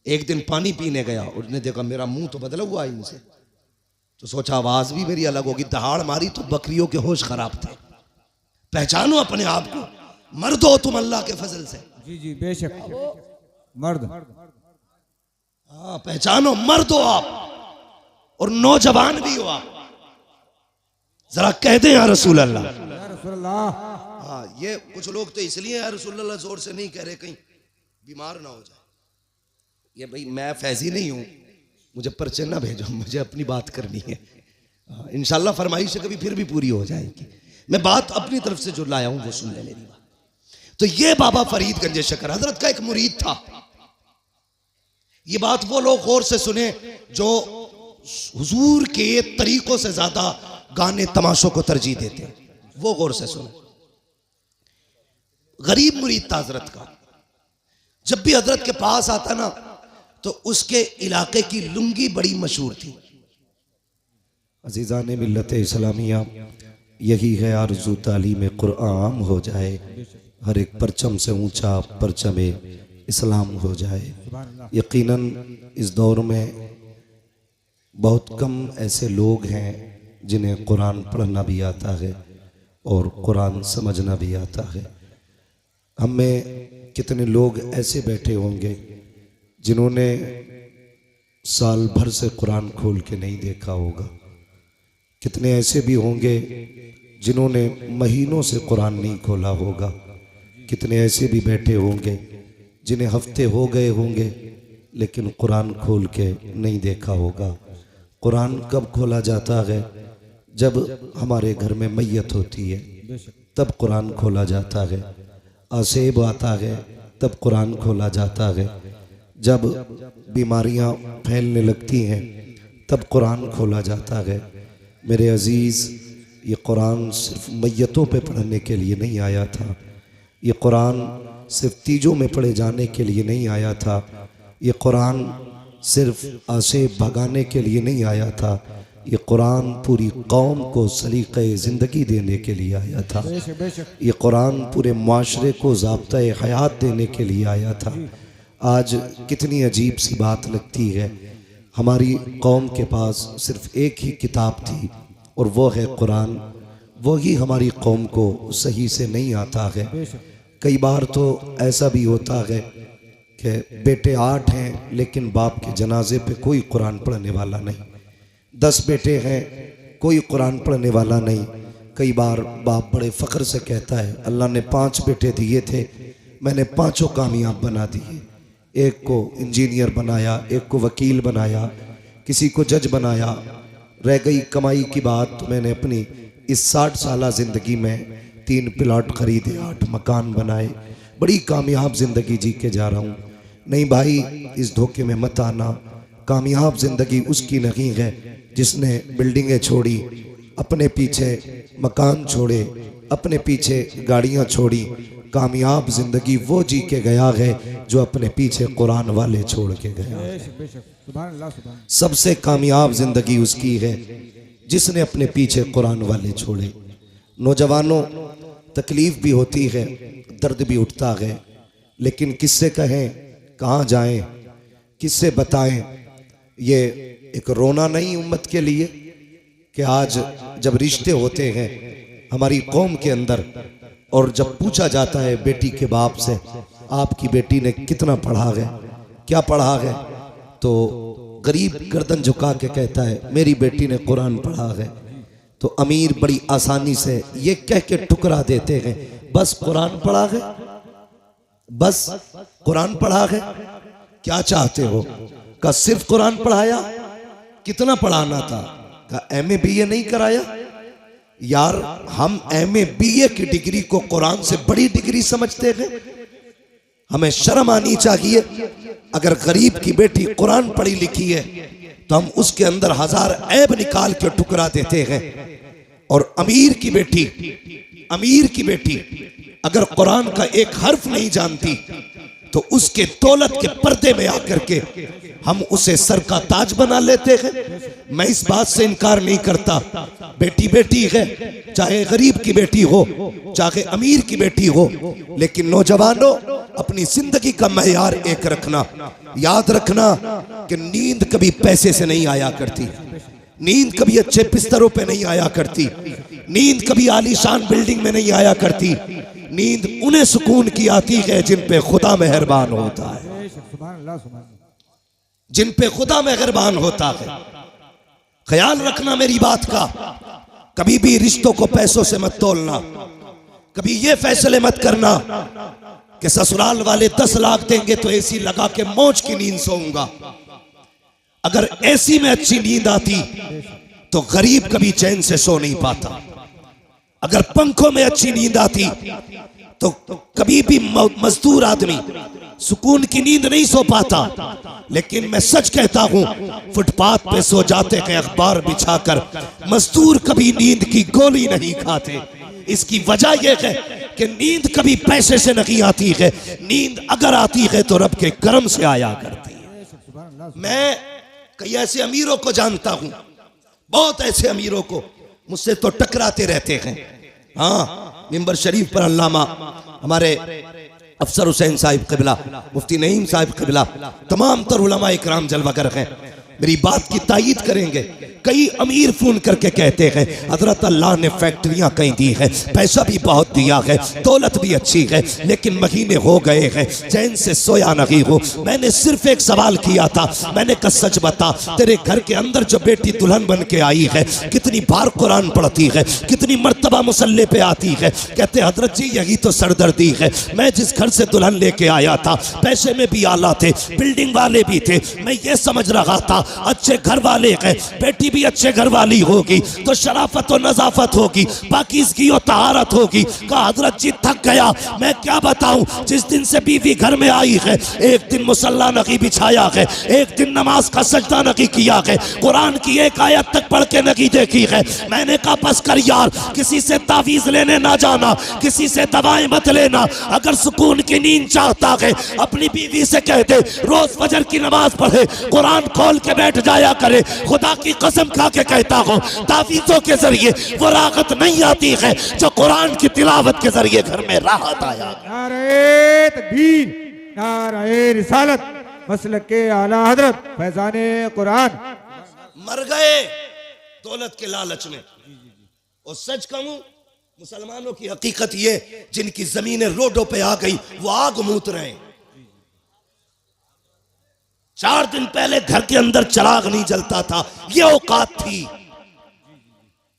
एक दिन पानी पीने गया, उसने देखा मेरा मुंह तो बदला हुआ है इनसे, तो सोचा आवाज भी मेरी अलग होगी, दहाड़ मारी तो बकरियों के होश खराब थे। पहचानो अपने आप को, मर्द हो तुम अल्लाह के फजल से। जी जी बेशक। मर्द। हाँ, पहचानो मर्द हो आप, और नौजवान भी हो आप। जरा कह दे या रसूल अल्लाह। या रसूल अल्लाह। हाँ, ये कुछ लोग तो इसलिए या रसूल अल्लाह जोर से नहीं कह रहे कहीं बीमार ना हो जाए। ये भाई मैं फैजी नहीं हूं, मुझे पर्चे ना भेजो, मुझे अपनी बात करनी है। इंशाल्लाह फरमाइश कभी फिर भी पूरी हो जाएगी। मैं बात अपनी तरफ से जो लाया हूं वो सुन ले मेरी बात। तो ये बाबा फरीद गंज शकर हजरत का एक मुरीद था। ये बात वो लोग गौर से सुने जो हुजूर के तरीकों से ज्यादा गाने तमाशों को तरजीह देते हैं, वो गौर से सुने। गरीब मुरीद था हजरत का। जब भी हजरत के पास आता ना तो उसके इलाके की लुंगी बड़ी मशहूर थी। अजीज़ान मिल्लत इस्लामिया, यही है आरज़ू तालीम कुरान हो जाए, हर एक परचम से ऊंचा परचम इस्लाम हो जाए। यकीनन इस दौर में बहुत कम ऐसे लोग हैं जिन्हें कुरान पढ़ना भी आता है और कुरान समझना भी आता है। हम में कितने लोग ऐसे बैठे होंगे जिन्होंने साल भर से कुरान खोल के नहीं देखा होगा। कितने ऐसे भी होंगे जिन्होंने महीनों से कुरान नहीं खोला होगा। कितने ऐसे भी बैठे होंगे जिन्हें हफ्ते हो गए होंगे लेकिन कुरान खोल के नहीं देखा होगा। कुरान कब खोला जाता है? जब हमारे घर में मैयत होती है तब कुरान खोला जाता है। आसेब आता है तब कुरान खोला जाता है। जब बीमारियां फैलने लगती हैं तब कुरान खोला जाता है। मेरे अजीज़, ये कुरान सिर्फ मैयतों पे पढ़ने के लिए नहीं आया था। ये कुरान सिर्फ तीजों में पढ़े जाने के लिए नहीं आया था। ये कुरान सिर्फ आसेब भगाने के लिए नहीं आया था। ये कुरान पूरी कौम को सलीक़े ज़िंदगी देने के लिए आया था। ये कुरान पूरे माशरे को ज़ाब्ता हयात देने के लिए आया था। आज कितनी अजीब सी बात लगती है, हमारी कौम के पास सिर्फ एक ही किताब थी और वो है कुरान। वही हमारी कौम को सही से नहीं आता है। कई बार तो ऐसा भी होता है कि बेटे 8 हैं लेकिन बाप के जनाजे पे कोई कुरान पढ़ने वाला नहीं। 10 बेटे हैं, कोई कुरान पढ़ने वाला नहीं। कई बार बाप बड़े फ़ख्र से कहता है अल्लाह ने 5 बेटे दिए थे, मैंने 5 कामयाब बना दिए। एक को इंजीनियर बनाया, एक को वकील बनाया, किसी को जज बनाया। रह गई कमाई की बात तो मैंने अपनी इस 60 साला ज़िंदगी में 3 प्लाट खरीदे, 8 मकान बनाए, बड़ी कामयाब ज़िंदगी जी के जा रहा हूँ। नहीं भाई, इस धोखे में मत आना। कामयाब जिंदगी उसकी नहीं है जिसने बिल्डिंगें छोड़ी, अपने पीछे मकान छोड़े, अपने पीछे गाड़ियां छोड़ी। कामयाब जिंदगी वो जी के गया है जो अपने पीछे कुरान वाले छोड़ के गया। बेशक बेशक, सुभान अल्लाह सुभान। सबसे कामयाब जिंदगी उसकी है जिसने अपने पीछे कुरान वाले छोड़े। नौजवानों, तकलीफ भी होती है, दर्द भी उठता है, लेकिन किससे कहें, कहाँ जाएं, किससे बताएं। ये एक रोना नहीं उम्मत के लिए कि आज जब रिश्ते होते हैं हमारी कौम के अंदर और जब पूछा जाता है बेटी के बाप से, आपकी बेटी ने कितना पढ़ा है, क्या पढ़ा है, तो गरीब गर्दन झुका के कहता है मेरी बेटी ने कुरान पढ़ा है। तो अमीर बड़ी आसानी से ये कह के ठुकरा देते हैं, बस कुरान पढ़ा है, बस कुरान पढ़ा है। क्या चाहते हो? का सिर्फ कुरान पढ़ाया? कितना पढ़ाना था? का एमए बीए नहीं कराया? यार, हम एमए बीए की डिग्री को कुरान से बड़ी डिग्री समझते हैं। हमें शर्म आनी चाहिए। अगर गरीब की बेटी कुरान पढ़ी लिखी है तो हम उसके अंदर हजार ऐब निकाल के ठुकरा देते हैं। और अमीर की बेटी अगर कुरान का एक हर्फ नहीं जानती तो उसके दौलत के पर्दे में आकर के हम उसे सर का ताज बना लेते हैं। मैं इस बात से इनकार नहीं करता, बेटी बेटी है, चाहे गरीब की बेटी हो चाहे अमीर की बेटी हो, लेकिन नौजवानों, अपनी जिंदगी का मैयार एक रखना। याद रखना कि नींद कभी पैसे से नहीं आया करती, नींद कभी अच्छे बिस्तरों पे नहीं आया करती, नींद कभी आलीशान बिल्डिंग में नहीं आया करती। नींद उन्हें सुकून की आती है जिन पे खुदा मेहरबान होता है, सुभान अल्लाह सुभान। जिन पे खुदा मेहरबान होता है। ख्याल रखना मेरी बात का, कभी भी रिश्तों को पैसों से मत तोलना। कभी ये फैसले मत करना कि ससुराल वाले 10 लाख देंगे तो एसी लगा के मौज की नींद सोऊंगा। अगर एसी में अच्छी नींद आती तो गरीब कभी चैन से सो नहीं पाता। अगर पंखों में अच्छी नींद आती तो कभी भी मजदूर आदमी सुकून की नींद नहीं सो पाता। लेकिन मैं सच कहता हूं, फुटपाथ पे सो जाते हैं अखबार बिछाकर, मजदूर कभी नींद की गोली नहीं खाते। इसकी वजह यह है कि नींद कभी पैसे से नहीं आती है, नींद अगर आती है तो रब के करम से आया करती है। मैं कई ऐसे अमीरों को जानता हूं, बहुत ऐसे अमीरों को, मुझसे तो टकराते रहते हैं। हाँ, मिंबर शरीफ पर अल्लामा हमारे अफसर हुसैन साहिब क़िबला, मुफ्ती नईम साहिब क़िबला, तमाम तर उलमा इकराम जलवागर हैं, मेरी बात की तायीद करेंगे। कई अमीर फोन करके कहते हैं हजरत अल्लाह ने फैक्ट्रियां कहीं दी है, पैसा भी बहुत दिया है, दौलत भी अच्छी है, लेकिन महीने हो गए हैं चैन से सोया नहीं हो। मैंने सिर्फ एक सवाल किया था, मैंने कहा सच बता, तेरे घर के अंदर जो बेटी दुल्हन बन के आई है कितनी बार कुरान पढ़ती है, कितनी मर्तबा मुसल्ले पे आती है? कहते हजरत जी यही तो सरदर्दी है। मैं जिस घर से दुल्हन लेके आया था पैसे में भी आला थे, बिल्डिंग वाले भी थे, मैं ये समझ रहा था अच्छे घर वाले हैं, बेटी भी अच्छे घर वाली होगी तो शराफत और नजाफत होगी, पाकीज़गी और तहारत होगी। कहा हजरत जी थक गया, मैं क्या बताऊं, जिस दिन से बीवी घर में आई है एक दिन मुसल्ला नहीं बिछाया है, एक दिन नमाज का सजदा नहीं किया है, कुरान की एक आयत तक पढ़ के नहीं देखी है। मैंने कहा बस कर यार, किसी से तावीज लेने ना जाना, किसी से दवाएं मत लेना। अगर सुकून की नींद चाहता है अपनी बीवी से कह दे रोज फजर की नमाज पढ़े, कुरान खोल के बैठ जाया करे। खुदा की कसम खा के कहता हूँ तावीज़ों के जरिए वो राहत नहीं आती है जो कुरान की तिलावत के जरिए घर में राहत आया। नारे तकबीर, नारे रिसालत, मसलक के आला हजरत फैजाने कुरान। मर गए दौलत के लालच में। और सच कहूं, मुसलमानों की हकीकत ये, जिनकी जमीनें रोडों पे आ गई वो आग मूत रहे हैं। 4 दिन पहले घर के अंदर चिराग नहीं जलता था, ये औकात थी।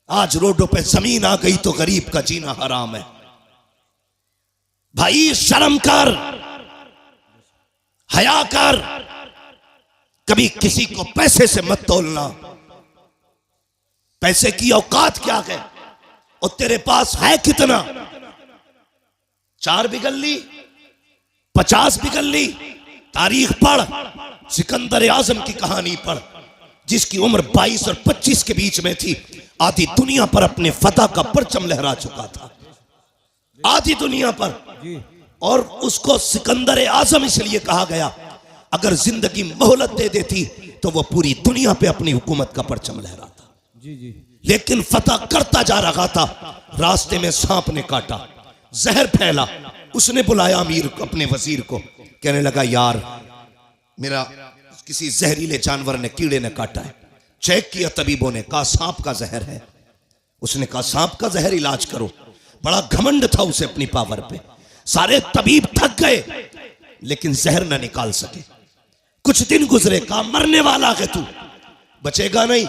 आज रोडों पे जमीन आ गई तो गरीब का जीना हराम है। भाई शर्म कर, हया कर, कभी किसी को पैसे से मत तोलना। पैसे की औकात क्या है और तेरे पास है कितना? 4 बिगल्ली, 50 बिगल्ली, तारीख पढ़, सिकंदर आजम की कहानी पढ़, जिसकी उम्र 22 और 25 के बीच में थी। आधी दुनिया पर अपने फतह का परचम लहरा चुका था, आधी दुनिया पर। और उसको सिकंदर आजम इसलिए कहा गया, अगर जिंदगी मोहलत दे देती तो वो पूरी दुनिया पे अपनी हुकूमत का परचम लहराता। लेकिन फतह करता जा रहा था, रास्ते में सांप ने काटा, जहर फैला। उसने बुलाया अमीर को, अपने वजीर को, कहने लगा यार मेरा किसी जहरीले जानवर ने, कीड़े ने काटा है। चेक किया तबीबों ने, कहा सांप का जहर है। उसने कहा सांप का जहर इलाज करो। बड़ा घमंड था उसे अपनी पावर पे। सारे तबीब थक गए लेकिन जहर ना निकाल सके। कुछ दिन गुजरे, कहा मरने वाला है तू, बचेगा नहीं।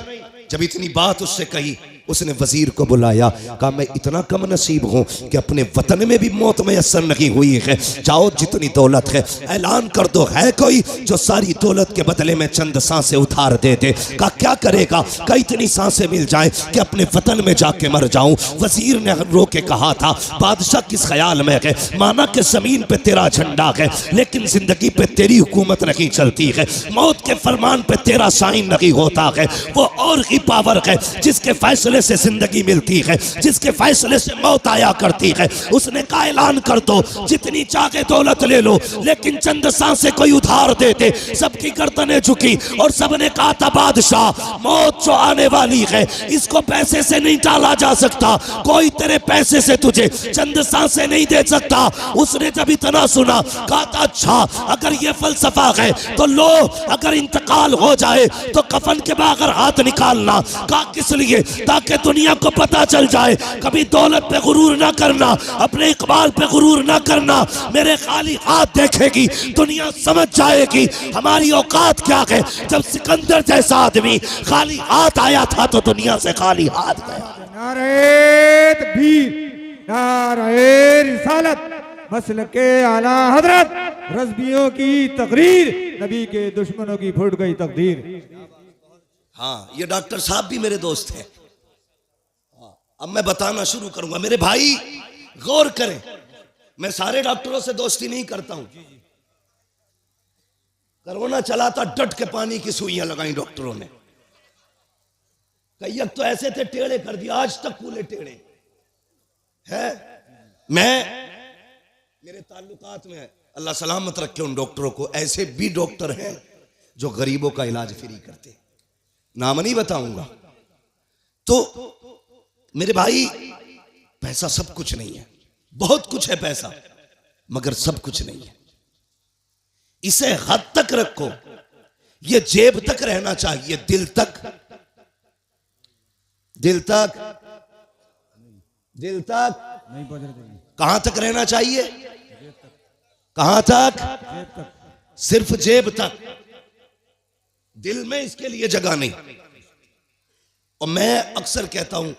जब इतनी बात उससे कही, उसने वजीर को बुलाया, कहा मैं इतना कम नसीब हूं कि अपने वतन में भी मौत मैसर नहीं हुई है। जाओ जितनी दौलत है ऐलान कर दो, है कोई जो सारी दौलत के बदले में चंद सांसें उधार दे दे। कहा क्या करेगा? कहा इतनी सांसें मिल जाए कि अपने वतन में जाके मर जाऊं। वजीर ने रो के कहा था, बादशाह किस ख्याल में है? माना कि जमीन पे तेरा झंडा है लेकिन जिंदगी पे तेरी हुकूमत नहीं चलती है, मौत के फरमान पे तेरा साइन नहीं होता है। वो और ही पावर है जिसके फैसले से जिंदगी मिलती है, जिसके फैसले से मौत आया करती है। उसने कहा ऐलान कर दो, जितनी चाहे दौलत ले लो लेकिन चंद सांसें कोई उधार देते। सबकी गर्दनें झुकी और सबने कहा था बादशाह मौत जो आने वाली है इसको पैसे से नहीं टाला जा सकता, कोई तेरे पैसे से तुझे चंद सांसें नहीं दे सकता। उसने जब इतना सुना कहा था अच्छा अगर ये फलसफा है तो लो, अगर इंतकाल हो जाए तो कफन के बगैर हाथ निकालना। कहा किस लिए? ताकि दुनिया को पता चल जाए। कभी दौलत पे गुरूर ना करना, अपने इकबाल पे गुरूर ना करना। मेरे खाली हाथ देखेगी दुनिया, समझ जाएगी हमारी औकात क्या है। जब सिकंदर जैसा आदमी खाली हाथ आया था तो दुनिया से खाली हाथ गया। नारे तकबीर, नारे रिसालत, मसलके आला हजरत, रज़बियों की तकरीर, नबी के दुश्मनों की फूट गई तकदीर। हाँ, ये डॉक्टर साहब भी मेरे दोस्त हैं। अब मैं बताना शुरू करूंगा। मेरे भाई गौर करें, मैं सारे डॉक्टरों से दोस्ती नहीं करता हूं। कोरोना चला था, डट के पानी की सुइयां लगाई डॉक्टरों ने। कई तो ऐसे थे टेढ़े कर दिया, आज तक कूले टेढ़े है। मेरे ताल्लुकात में अल्लाह सलामत रखे उन डॉक्टरों को। ऐसे भी डॉक्टर हैं जो गरीबों का इलाज फ्री करते, नाम नहीं बताऊंगा। तो मेरे भाई पैसा सब कुछ नहीं है, बहुत कुछ है पैसा मगर सब कुछ नहीं है। इसे हद तक रखो, ये जेब तक रहना चाहिए, दिल तक, दिल तक, दिल तक नहीं पहुंच रहे। कहां तक रहना चाहिए? कहां तक? सिर्फ जेब तक, दिल में इसके लिए जगह नहीं। और मैं अक्सर कहता हूं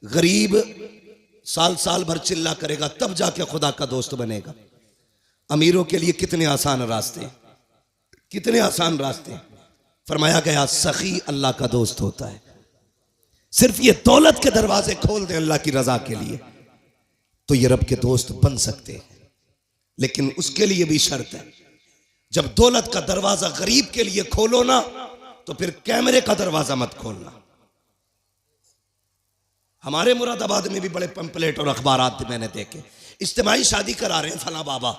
गरीब साल साल भर चिल्ला करेगा तब जाके खुदा का दोस्त बनेगा। अमीरों के लिए कितने आसान रास्ते, कितने आसान रास्ते। फरमाया गया सखी अल्लाह का दोस्त होता है। सिर्फ ये दौलत के दरवाजे खोल दे अल्लाह की रजा के लिए तो ये रब के दोस्त बन सकते हैं। लेकिन उसके लिए भी शर्त है, जब दौलत का दरवाजा गरीब के लिए खोलो ना तो फिर कैमरे का दरवाजा मत खोलना। हमारे मुरादाबाद में भी बड़े पंपलेट और अखबारात मैंने देखे, इज्तिमाई शादी करा रहे हैं फला बाबा,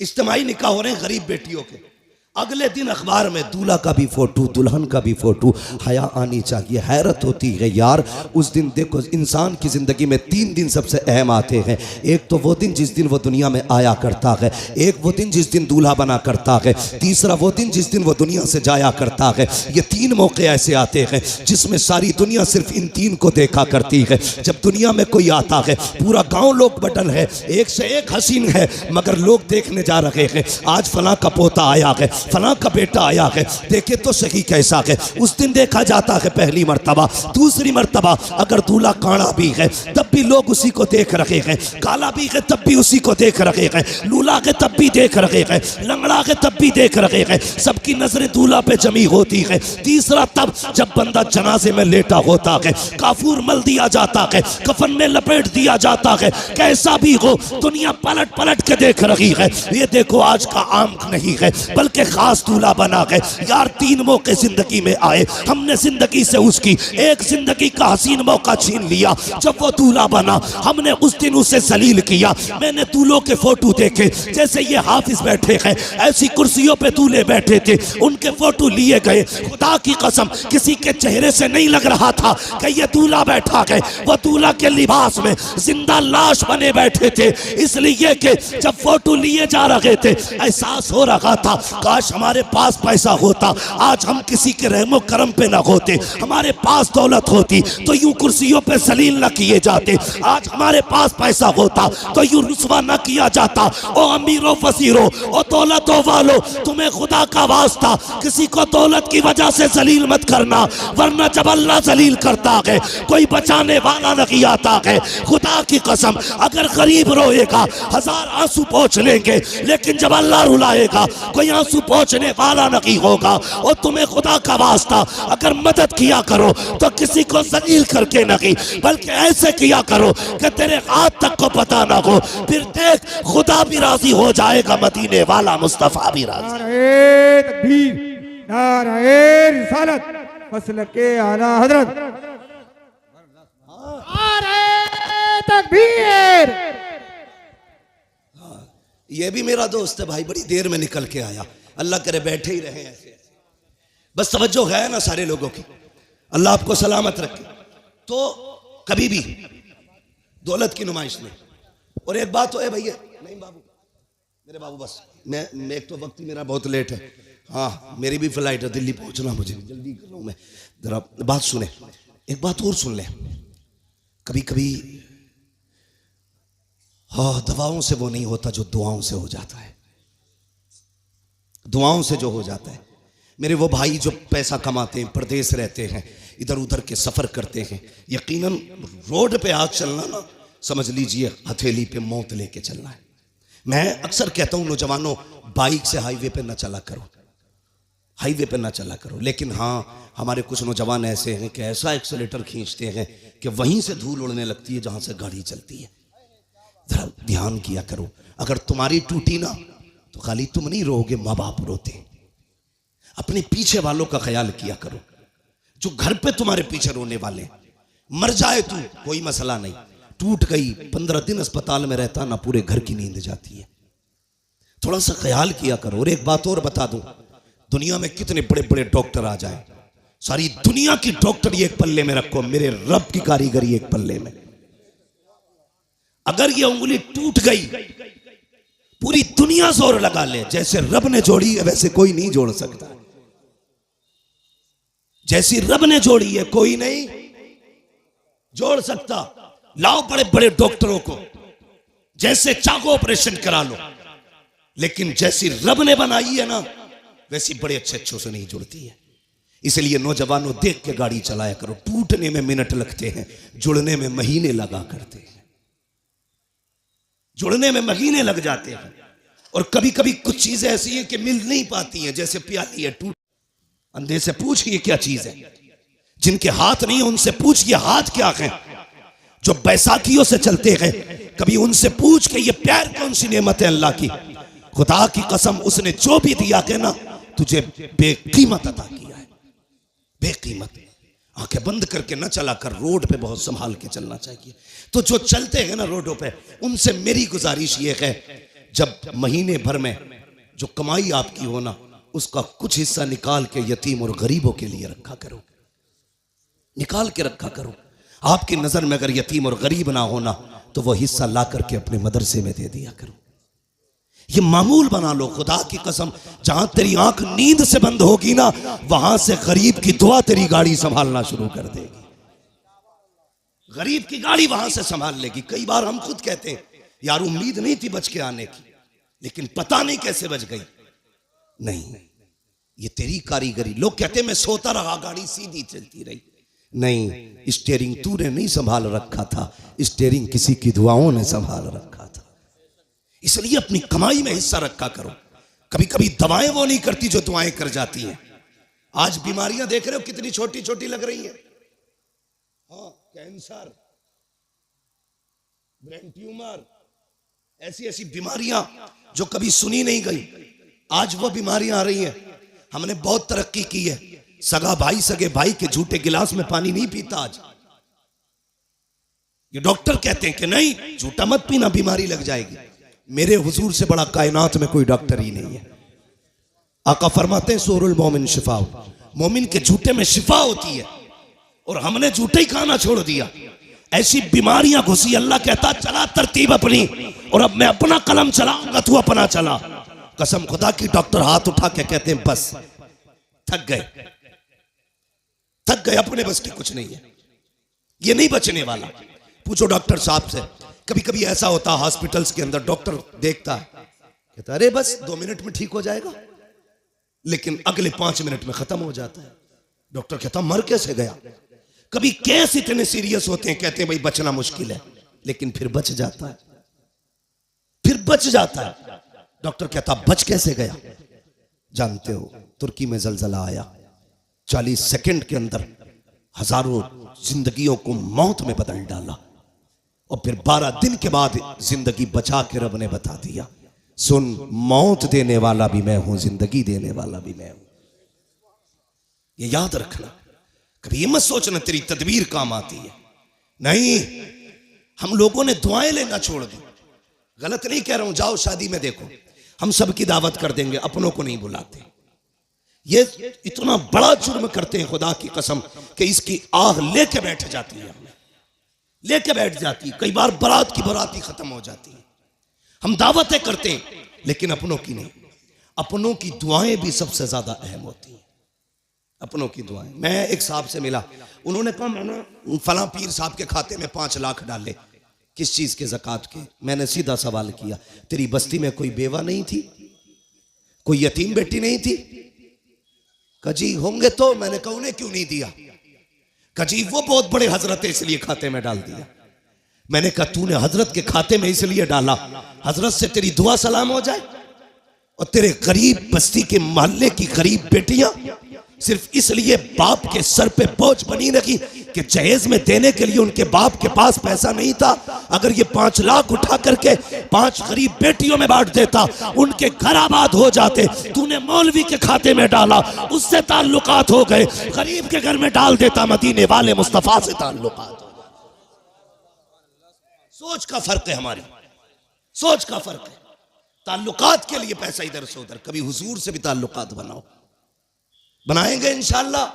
इज्तिमाई निकाह हो रहे हैं गरीब बेटियों के। अगले दिन अखबार में दूल्हा का भी फोटो, दुल्हन का भी फोटो। हया आनी चाहिए। हैरत होती है यार, उस दिन देखो इंसान की जिंदगी में 3 दिन सबसे अहम आते हैं। एक तो वो दिन जिस दिन वो दुनिया में आया करता है, एक वो दिन जिस दिन दूल्हा बना करता है, तीसरा वो दिन जिस दिन वो दुनिया से जाया करता है। ये 3 मौके ऐसे आते हैं जिसमें सारी दुनिया सिर्फ इन 3 को देखा करती है। जब दुनिया में कोई आता है, पूरा गाँव लोग बटन है, एक से एक हसीन है, मगर लोग देखने जा रहे हैं आज फला का पोता आया है, फलां का बेटा आया है, देखे तो सही कैसा है। उस दिन देखा जाता है पहली मर्तबा, दूसरी मर्तबा अगर दूल्हा काड़ा भी है तब भी लोग उसी को देख रहे हैं, काला भी है तब भी उसी को देख रहे हैं, लूला है तब भी देख रहे हैं, लंगड़ा है तब भी देख रहे हैं। सबकी नजरें दूल्हा पे जमी होती है। तीसरा तब जब बंदा जनाजे में लेटा होता है, काफूर मल दिया जाता है, कफन में लपेट दिया जाता है, कैसा भी हो दुनिया पलट पलट के देख रही है। ये देखो आज का आम नहीं है बल्कि खास दूल्हा बना है। यार 3 मौके जिंदगी में आए, हमने जिंदगी से उसकी एक जिंदगी का हसीन मौका छीन लिया। जब वो दूल्हा बना हमने उस दिन उसे जलील किया। मैंने दूल्हों के फोटो देखे, जैसे ये हाफिज बैठे हैं ऐसी कुर्सियों पे दूल्हे बैठे थे, उनके फोटो लिए गए। खुदा की कसम किसी के चेहरे से नहीं लग रहा था कि ये दूल्हा बैठा है। वो दूल्हा के लिबास में जिंदा लाश बने बैठे थे, इसलिए कि जब फोटो लिए जा रहे थे एहसास हो रहा था काश हमारे पास पैसा होता, आज हम किसी के रहमो करम पे न होते, हमारे पास दौलत होती तो यूं कुर्सियों पे जलील न किए जाते, आज हमारे पास पैसा होता तो यूं रुस्वा न किया जाता। ओ अमीरो फसीरो, ओ दौलतों वालो, तुम्हें खुदा का वास्ता किसी को दौलत की वजह से जलील मत करना, वरना जब अल्लाह जलील करता है कोई बचाने वाला नहीं आता है। खुदा की कसम अगर गरीब रोएगा 1000 आंसू पोंछ लेंगे, लेकिन जब अल्लाह रुलाएगा कोई आंसू पोंछने वाला नहीं होगा। और तुम्हें खुदा का वास्ता अगर मदद किया करो तो किसी को जलील करके नहीं, बल्कि ऐसे किया करो कि तेरे हाथ तक को पता ना हो, फिर देख खुदा भी राजी हो जाएगा, मदीने वाला मुस्तफा भी राजी। नारे तकबीर, नारे रिसालत, मसलके आला हजरत, नारे तकबीर। ये भी मेरा दोस्त है भाई, बड़ी देर में निकल के आया, अल्लाह करे बैठे ही रहे ऐसे। बस तवज्जो है ना सारे लोगों की, अल्लाह आपको सलामत रखे। तो कभी भी दौलत की नुमाइश नहीं। और एक बात तो है भैया, नहीं बाबू, मेरे बाबू बस मैं एक तो वक्त ही मेरा बहुत लेट है, हाँ मेरी भी फ्लाइट है, दिल्ली पहुंचना मुझे, जल्दी कर रहा हूं मैं। जरा बात सुने, एक बात और सुन ले। कभी कभी हाँ दवाओं से वो नहीं होता जो दुआओं से हो जाता है, दुआओं से जो हो जाता है। मेरे वो भाई जो पैसा कमाते हैं, परदेश रहते हैं, इधर उधर के सफर करते हैं, यकीनन रोड पे आग चलना ना समझ लीजिए हथेली पे मौत लेके चलना है। मैं अक्सर कहता हूं नौजवानों, बाइक से हाईवे पे ना चला करो, हाईवे पे ना चला करो। लेकिन हाँ हमारे कुछ नौजवान ऐसे हैं कि ऐसा एक्सीलेटर खींचते हैं कि वहीं से धूल उड़ने लगती है जहां से गाड़ी चलती है। जरा ध्यान किया करो, अगर तुम्हारी टूटी ना तो खाली तुम नहीं रोओगे, माँ बाप रोते। अपने पीछे वालों का ख्याल किया करो, जो घर पे तुम्हारे पीछे रोने वाले। मर जाए तू कोई मसला नहीं, टूट गई 15 दिन अस्पताल में रहता ना, पूरे घर की नींद जाती है। थोड़ा सा ख्याल किया करो। और एक बात और बता दूं, दुनिया में कितने बड़े बड़े डॉक्टर आ जाए, सारी दुनिया की डॉक्टरी एक पल्ले में रखो, मेरे रब की कारीगरी एक पल्ले में। अगर ये उंगली टूट गई, पूरी दुनिया जोर लगा ले, जैसे रब ने जोड़ी है वैसे कोई नहीं जोड़ सकता। जैसी रब ने जोड़ी है कोई नहीं जोड़ सकता। लाओ बड़े बड़े डॉक्टरों को, जैसे चाहो ऑपरेशन करा लो, लेकिन जैसी रब ने बनाई है ना वैसी बड़े अच्छे अच्छों से नहीं जुड़ती है। इसलिए नौजवानों देख के गाड़ी चलाया करो। टूटने में मिनट लगते हैं, जुड़ने में महीने लगा करते हैं, जुड़ने में महीने लग जाते हैं। और कभी कभी कुछ चीजें ऐसी हैं कि मिल नहीं पाती हैं, जैसे प्याली है टूट, अंधे से पूछिए क्या चीज है, जिनके हाथ नहीं है उनसे पूछिए हाथ क्या है, जो बैसाखियों से चलते हैं कभी उनसे पूछ के ये प्यार कौन सी नेमत है अल्लाह की। खुदा की कसम उसने जो भी दिया के ना तुझे बेकीमत अता किया है, बेकीमत। आंखें बंद करके न चला कर, रोड पे बहुत संभाल के चलना चाहिए। तो जो चलते हैं ना रोडों पे, उनसे मेरी गुजारिश ये है, जब महीने भर में जो कमाई आपकी हो ना उसका कुछ हिस्सा निकाल के यतीम और गरीबों के लिए रखा करो, निकाल के रखा करो। आपकी नजर में अगर यतीम और गरीब ना होना तो वो हिस्सा ला करके अपने मदरसे में दे दिया करो। ये मामूल बना लो। खुदा की कसम जहां तेरी आंख नींद से बंद होगी ना वहां से गरीब की दुआ तेरी गाड़ी संभालना शुरू कर देगी, गरीब की गाड़ी वहां से संभाल लेगी। कई बार हम खुद कहते हैं यार उम्मीद नहीं थी बच के आने की, लेकिन पता नहीं कैसे बच गई। नहीं, ये तेरी कारीगरी। लोग कहते हैं मैं सोता रहा, गाड़ी सीधी चलती रही। नहीं, स्टीयरिंग तूने नहीं संभाल रखा था, स्टीयरिंग किसी की दुआओं ने संभाल रखा था। इसलिए अपनी कमाई में हिस्सा रखा करो। कभी कभी दवाएं वो नहीं करती जो दुआएं कर जाती हैं। आज बीमारियां देख रहे हो कितनी छोटी छोटी लग रही हैं। हाँ, कैंसर, ब्रेन ट्यूमर, ऐसी ऐसी बीमारियां जो कभी सुनी नहीं गई, आज वो बीमारियां आ रही हैं। हमने बहुत तरक्की की है। सगा भाई सगे भाई के झूठे गिलास में पानी नहीं पीता आज। ये डॉक्टर कहते हैं कि नहीं, झूठा मत पीना, बीमारी लग जाएगी। मेरे हुजूर से बड़ा कायनात में कोई डॉक्टर ही नहीं है। आका फरमाते हैं सूरुल मोमिन शिफा, मोमिन के झूठे में शिफा होती है। और हमने झूठे ही खाना छोड़ दिया। ऐसी बीमारियां घुसी, अल्लाह कहता चला तरतीब अपनी, और अब मैं अपना कलम चलाऊंगा, तू अपना चला। कसम खुदा की, डॉक्टर हाथ उठा के कहते हैं बस, थक गए, थक गए, अपने बस की कुछ नहीं है, ये नहीं बचने वाला। पूछो डॉक्टर साहब से। कभी कभी ऐसा होता है हॉस्पिटल्स के अंदर, डॉक्टर देखता है, कहता अरे बस 2 मिनट में ठीक हो जाएगा, लेकिन अगले 5 मिनट में खत्म हो जाता है। डॉक्टर कहता मर कैसे गया। कभी केस इतने सीरियस होते हैं, कहते हैं भाई बचना मुश्किल है, लेकिन फिर बच जाता है, फिर बच जाता है। डॉक्टर कहता बच कैसे गया। जानते हो, तुर्की में जलजला आया, 40 सेकंड के अंदर हजारों जिंदगियों को मौत में बदल डाला, और फिर 12 दिन के बाद जिंदगी बचा के रब ने बता दिया, सुन, मौत देने वाला भी मैं हूं, जिंदगी देने वाला भी मैं हूं। ये याद रखना। कभी ये मत सोचना तेरी तदबीर काम आती है। नहीं, हम लोगों ने दुआएं लेना छोड़ दी। गलत नहीं कह रहा हूं, जाओ शादी में देखो, हम सबकी दावत कर देंगे, अपनों को नहीं बुलाते। ये इतना बड़ा जुर्म करते हैं खुदा की कसम कि इसकी आग लेके बैठ जाती है, हमें लेके बैठ जाती है। कई बार बारात की बारात ही खत्म हो जाती है। हम दावतें करते हैं लेकिन अपनों की नहीं। अपनों की दुआएं भी सबसे ज्यादा अहम होती हैं, अपनों की दुआएं। मैं एक साहब से मिला, उन्होंने कहा मैंने फला पीर साहब के खाते में 5 लाख डाले। किस चीज के? ज़कात के। मैंने सीधा सवाल किया, तेरी बस्ती में कोई बेवा नहीं थी, कोई यतीम बेटी नहीं थी? कजी होंगे तो। मैंने कहा उन्हें क्यों नहीं दिया? कजी वो बहुत बड़े हजरत है इसलिए खाते में डाल दिया। मैंने कहा तूने हजरत के खाते में इसलिए डाला, हजरत से तेरी दुआ सलाम हो जाए, और तेरे गरीब बस्ती के मोहल्ले की गरीब बेटियां सिर्फ इसलिए बाप के सर पे बोझ बनी रखी कि जहेज में देने के लिए उनके बाप के पास पैसा नहीं था। अगर ये 5 लाख उठा करके 5 गरीब बेटियों में बांट देता, उनके घर आबाद हो जाते। तूने मौलवी के खाते में डाला, उससे ताल्लुकात हो गए। गरीब के घर में डाल देता, मदीने वाले मुस्तफा से ताल्लुकात। सोच का फर्क है, हमारी सोच का फर्क है। ताल्लुकात के लिए पैसा इधर से उधर। कभी हुजूर से भी ताल्लुकात बनाओ। बनाएंगे इंशाअल्लाह,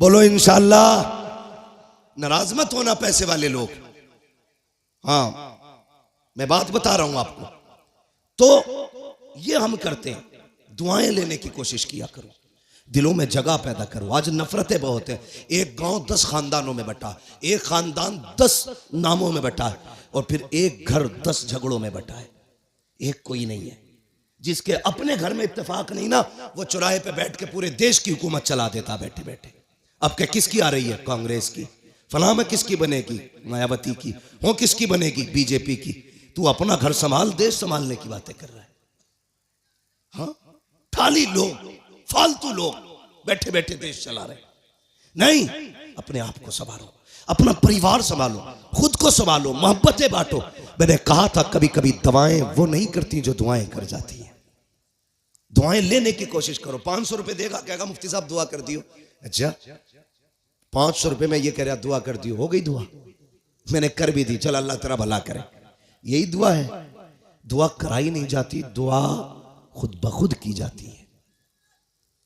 बोलो इंशाअल्लाह। नाराज मत होना पैसे वाले लोग। हाँ, मैं बात बता रहा हूं आपको। तो ये हम करते हैं, दुआएं लेने की कोशिश किया करो, दिलों में जगह पैदा करो। आज नफरतें बहुत हैं। एक गांव 10 खानदानों में बटा, एक खानदान 10 नामों में बटा है, और फिर एक घर 10 झगड़ों में बटा है। एक कोई नहीं है। जिसके अपने घर में इत्तेफाक नहीं ना, वो चौराहे पे बैठ के पूरे देश की हुकूमत चला देता बैठे बैठे। अब क्या किसकी आ रही है? कांग्रेस की। फलां में किसकी बनेगी? मायावती की। हो किसकी बनेगी? बीजेपी की। तू अपना घर संभाल, देश संभालने की बातें कर रहा है। हाँ, खाली लोग, फालतू लोग बैठे बैठे देश चला रहे। नहीं, अपने आप को संभालो, अपना परिवार संभालो, खुद को संभालो, मोहब्बतें बांटो। मैंने कहा था कभी कभी दवाएं वो नहीं करती जो दुआएं कर जाती हैं। दुआएं लेने की कोशिश करो। 500 रुपए देगा, कहेगा मुफ्ती साहब दुआ कर दियो। अच्छा, 500 रुपए में ये कह रहा दुआ कर दियो, हो गई दुआ? मैंने कर भी दी, चल अल्लाह तेरा भला करे। यही दुआ है? दुआ कराई नहीं जाती, दुआ खुद ब खुद की जाती है।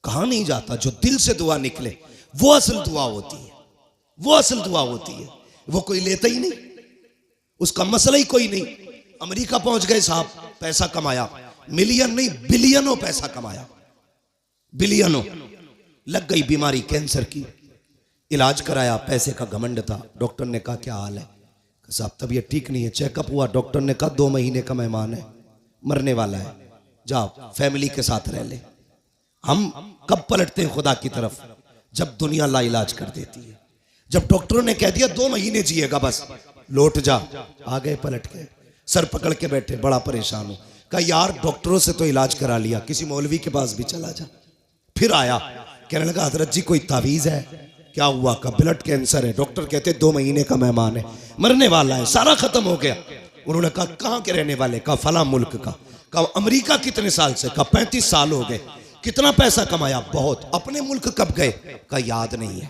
कहा नहीं जाता, जो दिल से दुआ निकले वो असल दुआ होती है, वो असल दुआ होती है। वो कोई लेता ही नहीं, उसका मसला ही कोई नहीं। अमेरिका पहुंच गए साहब, पैसा कमाया, मिलियन नहीं बिलियनों पैसा कमाया, बिलियनों। लग गई बीमारी कैंसर की, इलाज कराया, पैसे का घमंड था। डॉक्टर ने कहा क्या हाल है? साहब तबीयत ठीक नहीं है। चेकअप हुआ, डॉक्टर ने कहा 2 महीने का मेहमान है, मरने वाला है, जाओ फैमिली के साथ रह ले। हम कब पलटते हैं खुदा की तरफ? जब दुनिया लाइलाज कर देती है। जब डॉक्टरों ने कह दिया 2 महीने जिएगा बस, लौट जा, आ गए पलट के, सर पकड़ के बैठे, बड़ा परेशान हो। कहा यार डॉक्टरों से तो इलाज करा लिया, किसी मौलवी के पास भी चला जा। फिर आया, कहने लगा हजरत जी कोई तावीज है? क्या हुआ? का ब्लड कैंसर है। डॉक्टर कहते 2 महीने का मेहमान है, मरने वाला है, सारा खत्म हो गया। उन्होंने कहा कहाँ के रहने वाले? कहा फला मुल्क का। कहा अमेरिका कितने साल से? कहा 35 साल हो गए। कितना पैसा कमाया? बहुत। अपने मुल्क कब गए? कहा याद नहीं है।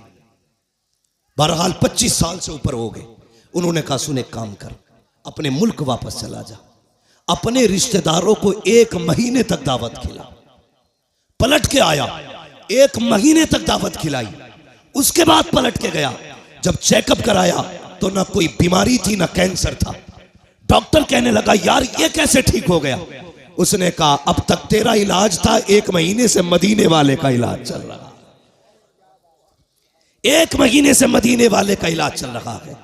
बहरहाल 25 साल से ऊपर हो गए। उन्होंने कहा सुन एक काम कर, अपने मुल्क वापस चला जा, अपने रिश्तेदारों को 1 महीने तक दावत खिला। पलट के आया, 1 महीने तक दावत खिलाई। उसके बाद पलट के गया, जब चेकअप कराया तो ना कोई बीमारी थी ना कैंसर था। डॉक्टर कहने लगा यार ये कैसे ठीक हो गया? उसने कहा अब तक तेरा इलाज था, 1 महीने से मदीने वाले का इलाज चल रहा है। 1 महीने से मदीने वाले का इलाज चल रहा है।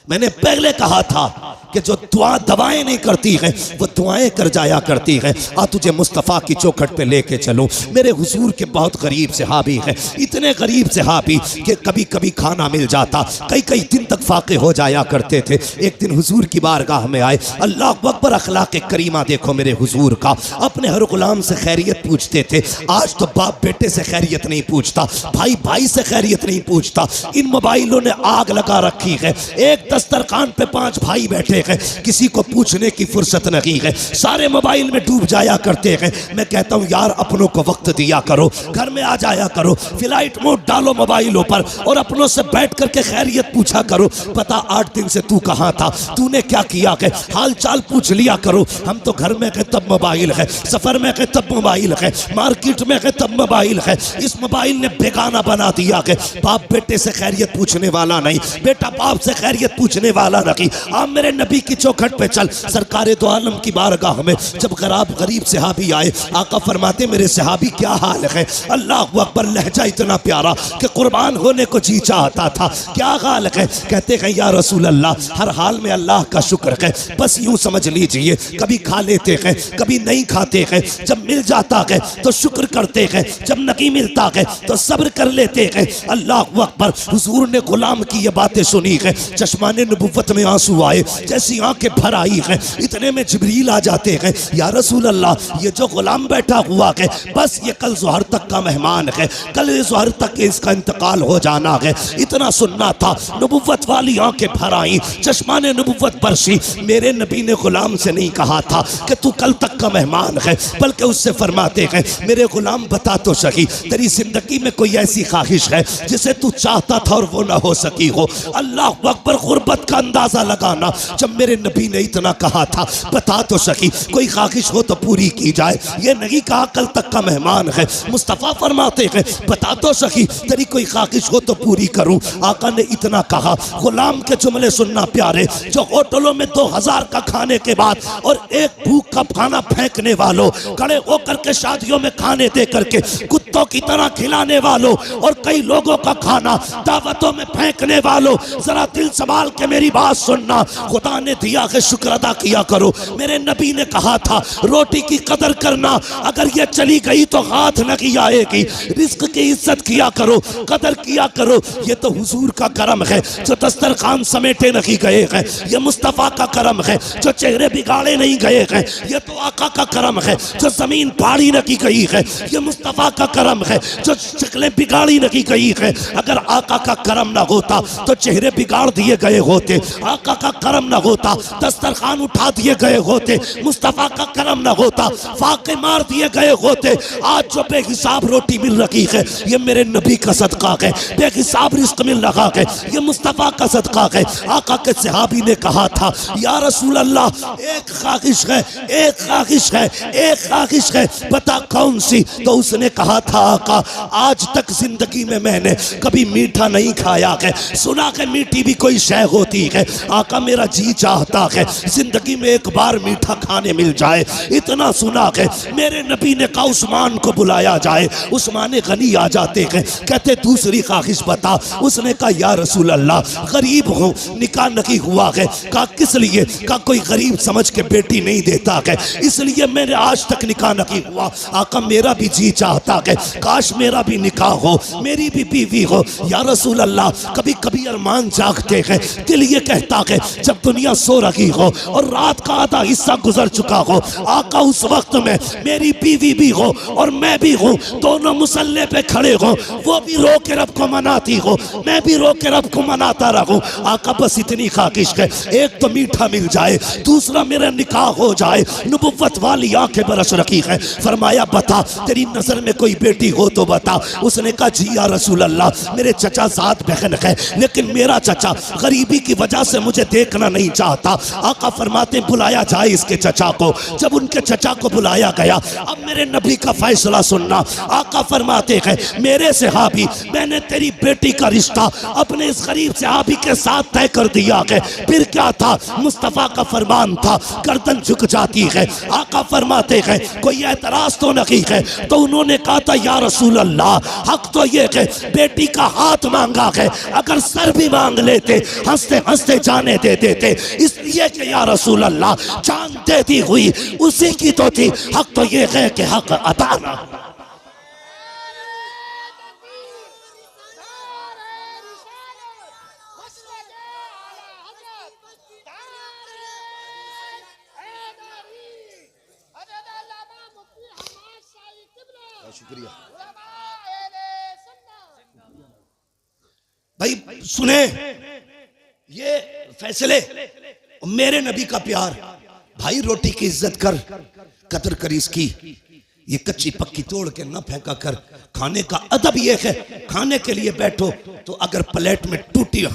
मैंने पहले कहा था कि जो दवाएं नहीं करती हैं वो दुआएं कर जाया करती हैं। आ तुझे मुस्तफ़ा की चौखट पे लेके चलूं। मेरे हुजूर के बहुत गरीब सहाबी हैं, इतने गरीब सहाबी कि कभी कभी खाना मिल जाता, कई कई दिन तक फाके हो जाया करते थे। एक दिन हुजूर की बारगाह में आए, अल्लाह अकबर, अखलाक करीमा देखो मेरे हुजूर का। अपने हर गुलाम से खैरियत पूछते थे। आज तो बाप बेटे से खैरियत नहीं पूछता, भाई भाई से खैरियत नहीं पूछता। इन मोबाइलों ने आग लगा रखी है। एक दस्तरखान पे 5 भाई बैठे हैं, किसी को पूछने की फुर्सत नहीं है, सारे मोबाइल में डूब जाया करते हैं। मैं कहता हूं यार अपनों को वक्त दिया करो, घर में आ जाया करो, फ्लाइट मोड डालो मोबाइलों पर और अपनों से बैठ करके खैरियत पूछा करो। पता 8 दिन से तू कहां था, तूने क्या किया है, हाल चाल पूछ लिया करो। हम तो घर में गए तब मोबाइल है, सफर में गए तब मोबाइल है, मार्केट में गए तब मोबाइल है। इस मोबाइल ने बेगाना बना दिया है। बाप बेटे से खैरियत पूछने वाला नहीं, बेटा बाप से खैरियत पूछने वाला नहीं। आप मेरे नबी की चौखट पे चल। सरकारे दो आलम की बारगाह में जब गरीब सहाबी आए, आका फरमाते मेरे सहाबी क्या हाल है? अल्लाह अकबर, लहजा इतना प्यारा कि कुर्बान होने को जी चाहता था। क्या हाल है? कहते हैं या रसूल अल्लाह, हर हाल में अल्लाह का शुक्र है। बस यूं समझ लीजिए, कभी खा लेते हैं कभी नहीं खाते हैं। जब मिल जाता है तो शुक्र करते हैं, जब नहीं मिलता है तो सब्र कर लेते हैं। अल्लाह अकबर, हुजूर ने गुलाम की ये बातें सुनी है, चश्माने नबुव्वत में आंसू आए, जैसी आंखें भर आई हैं। इतने में जिब्रील आ जाते हैं, या रसूल अल्लाह, ये जो गुलाम बैठा हुआ है बस ये कल ज़ोहर तक का मेहमान है, कल ज़ोहर तक इसका इंतकाल हो जाना है। इतना सुनना था, नबुव्वत वाली आंखें भर आई, चश्माने नबुव्वत बरसी। मेरे नबी ने गुलाम से नहीं कहा था कि तू कल तक का मेहमान है, बल्कि उससे फरमाते हैं मेरे गुलाम बता तो सही, तेरी जिंदगी में कोई ऐसी ख्वाहिश है जिसे तू चाहता था और वो ना हो सकी हो? अल्लाह अकबर, गुर्बत का अंदाजा लगाना। जब मेरे नबी ने इतना कहा था बता तो सकी, कोई ख्वाहिश हो तो पूरी की जाए। ये नहीं कहा कल तक का मेहमान है। मुस्तफ़ा फरमाते हैं बता तो सकी, तेरी कोई ख्वाहिश हो तो पूरी करूं। आका ने इतना कहा, गुलाम के जुमले सुनना प्यारे, जो होटलों में 2000 का खाने के बाद और 1 भूख का खाना फेंकने वालों, खड़े होकर के शादियों में खाने दे करके कुत्तों की तरह खिलाने वालों और कई लोगों का खाना दावतों में फेंकने वालों, जरा दिल संभाल के मेरी बात सुनना। खुदा ने दिया है, शुक्र अदा किया करो। मेरे नबी ने कहा था रोटी की कदर करना, अगर ये चली गई तो हाथ नहीं आएगी। रिस्क की इज्जत किया करो, कदर किया करो। ये तो हुजूर का करम है जो दस्तरखान समेटे नहीं गए हैं। ये मुस्तफ़ा का करम है जो चेहरे बिगाड़े नहीं गए हैं। ये तो आका का करम है जो जमीन फाड़ी नहीं गई है। ये मुस्तफ़ा का करम है जो शक्लें बिगाड़ी नहीं गई है। अगर आका का करम ना होता तो चेहरे बिगाड़ दिए गए होते, आका का करम ना होता दस्तरखान उठा दिए गए होते, मुस्तफ़ा का करम ना होता फाके मार दिए गए होते। आज जो बेहिसाब रोटी मिल रही है ये मेरे नबी का सदका है, बेहिसाब रिस्क मिल रहा है ये मुस्तफ़ा का सदका है। आका के सहाबी ने कहा था या रसूल अल्लाह, एक ख्वाहिश है, एक ख्वाहिश है, एक ख्वाहिश है, बता कौन सी? तो उसने कहा था आका, आज तक जिंदगी में मैंने कभी मीठा नहीं खाया है। सुना के मीठी भी कोई शय होती है। आका मेरा जी चाहता है जिंदगी में एक बार मीठा खाने मिल जाए। इतना सुना है मेरे नबी ने कहा उस्मान को बुलाया जाए। उस्मान गनी आ जाते हैं, कहते दूसरी ख्वाहिश बता। उसने कहा या रसूल अल्लाह गरीब हूँ, निकाह नहीं हुआ है। कहा किस लिए? कहा कोई गरीब समझ के बेटी नहीं देता है, इसलिए मैंने आज तक निकाह नहीं हुआ। आका मेरा भी जी चाहता है काश मेरा भी निकाह हो, मेरी भी बीवी हो। या रसूल अल्लाह कभी कभी अरमान जागते हैं, दिल ये कहता है जब दुनिया सो रही हो और रात का आधा हिस्सा गुजर चुका हो, आका उस वक्त में मेरी बीवी भी हो और मैं भी हूँ, दोनों मुसल्ले पे खड़े हो, वो भी रो के रब को मनाती हो, मैं भी रो के रब को मनाता रहूं। आका बस इतनी ख्वाहिश है, एक तो मीठा मिल जाए, दूसरा मेरा निकाह हो जाए। नबुव्वत वाली आंखें बरस रखी है। फरमाया बता तेरी नजर में कोई बेटी हो तो बता। उसने कहा जी या रसूल अल्लाह मेरे चचा 7 बहन है, लेकिन मेरा चचा गरीबी की वजह से मुझे देखना नहीं चाहता। आका फरमाते बुलाया जाए इसके चचा को। जब उनके चचा को बुलाया गया, अब मेरे नबी का फैसला सुनना। आका फरमाते हैं मेरे सहाबी मैंने तेरी बेटी का रिश्ता अपने इस गरीब सहाबी के साथ तय कर दिया है। फिर क्या था, मुस्तफा का फरमान था, गर्दन झुक जाती है। आका फरमाते हैं कोई एतराज तो नहीं है? तो उन्होंने कहा था या रसूल अल्लाह हक तो ये है बेटी का हाथ मांगा है, अगर सर भी मांग लेते हंसते हंसते जाने दे देते, इसलिए कि या रसूल अल्लाह जान देती हुई उसी की तो थी। हक तो ये है कि हक अता ना। शुक्रिया भाई। सुने ये फैसले, मेरे नबी का प्यार। भाई रोटी की इज्जत कर, कदर कर इसकी, ये कच्ची पक्की तोड़ के न फेंका कर। खाने का अदब ये है, खाने के लिए बैठो तो अगर प्लेट में टूटी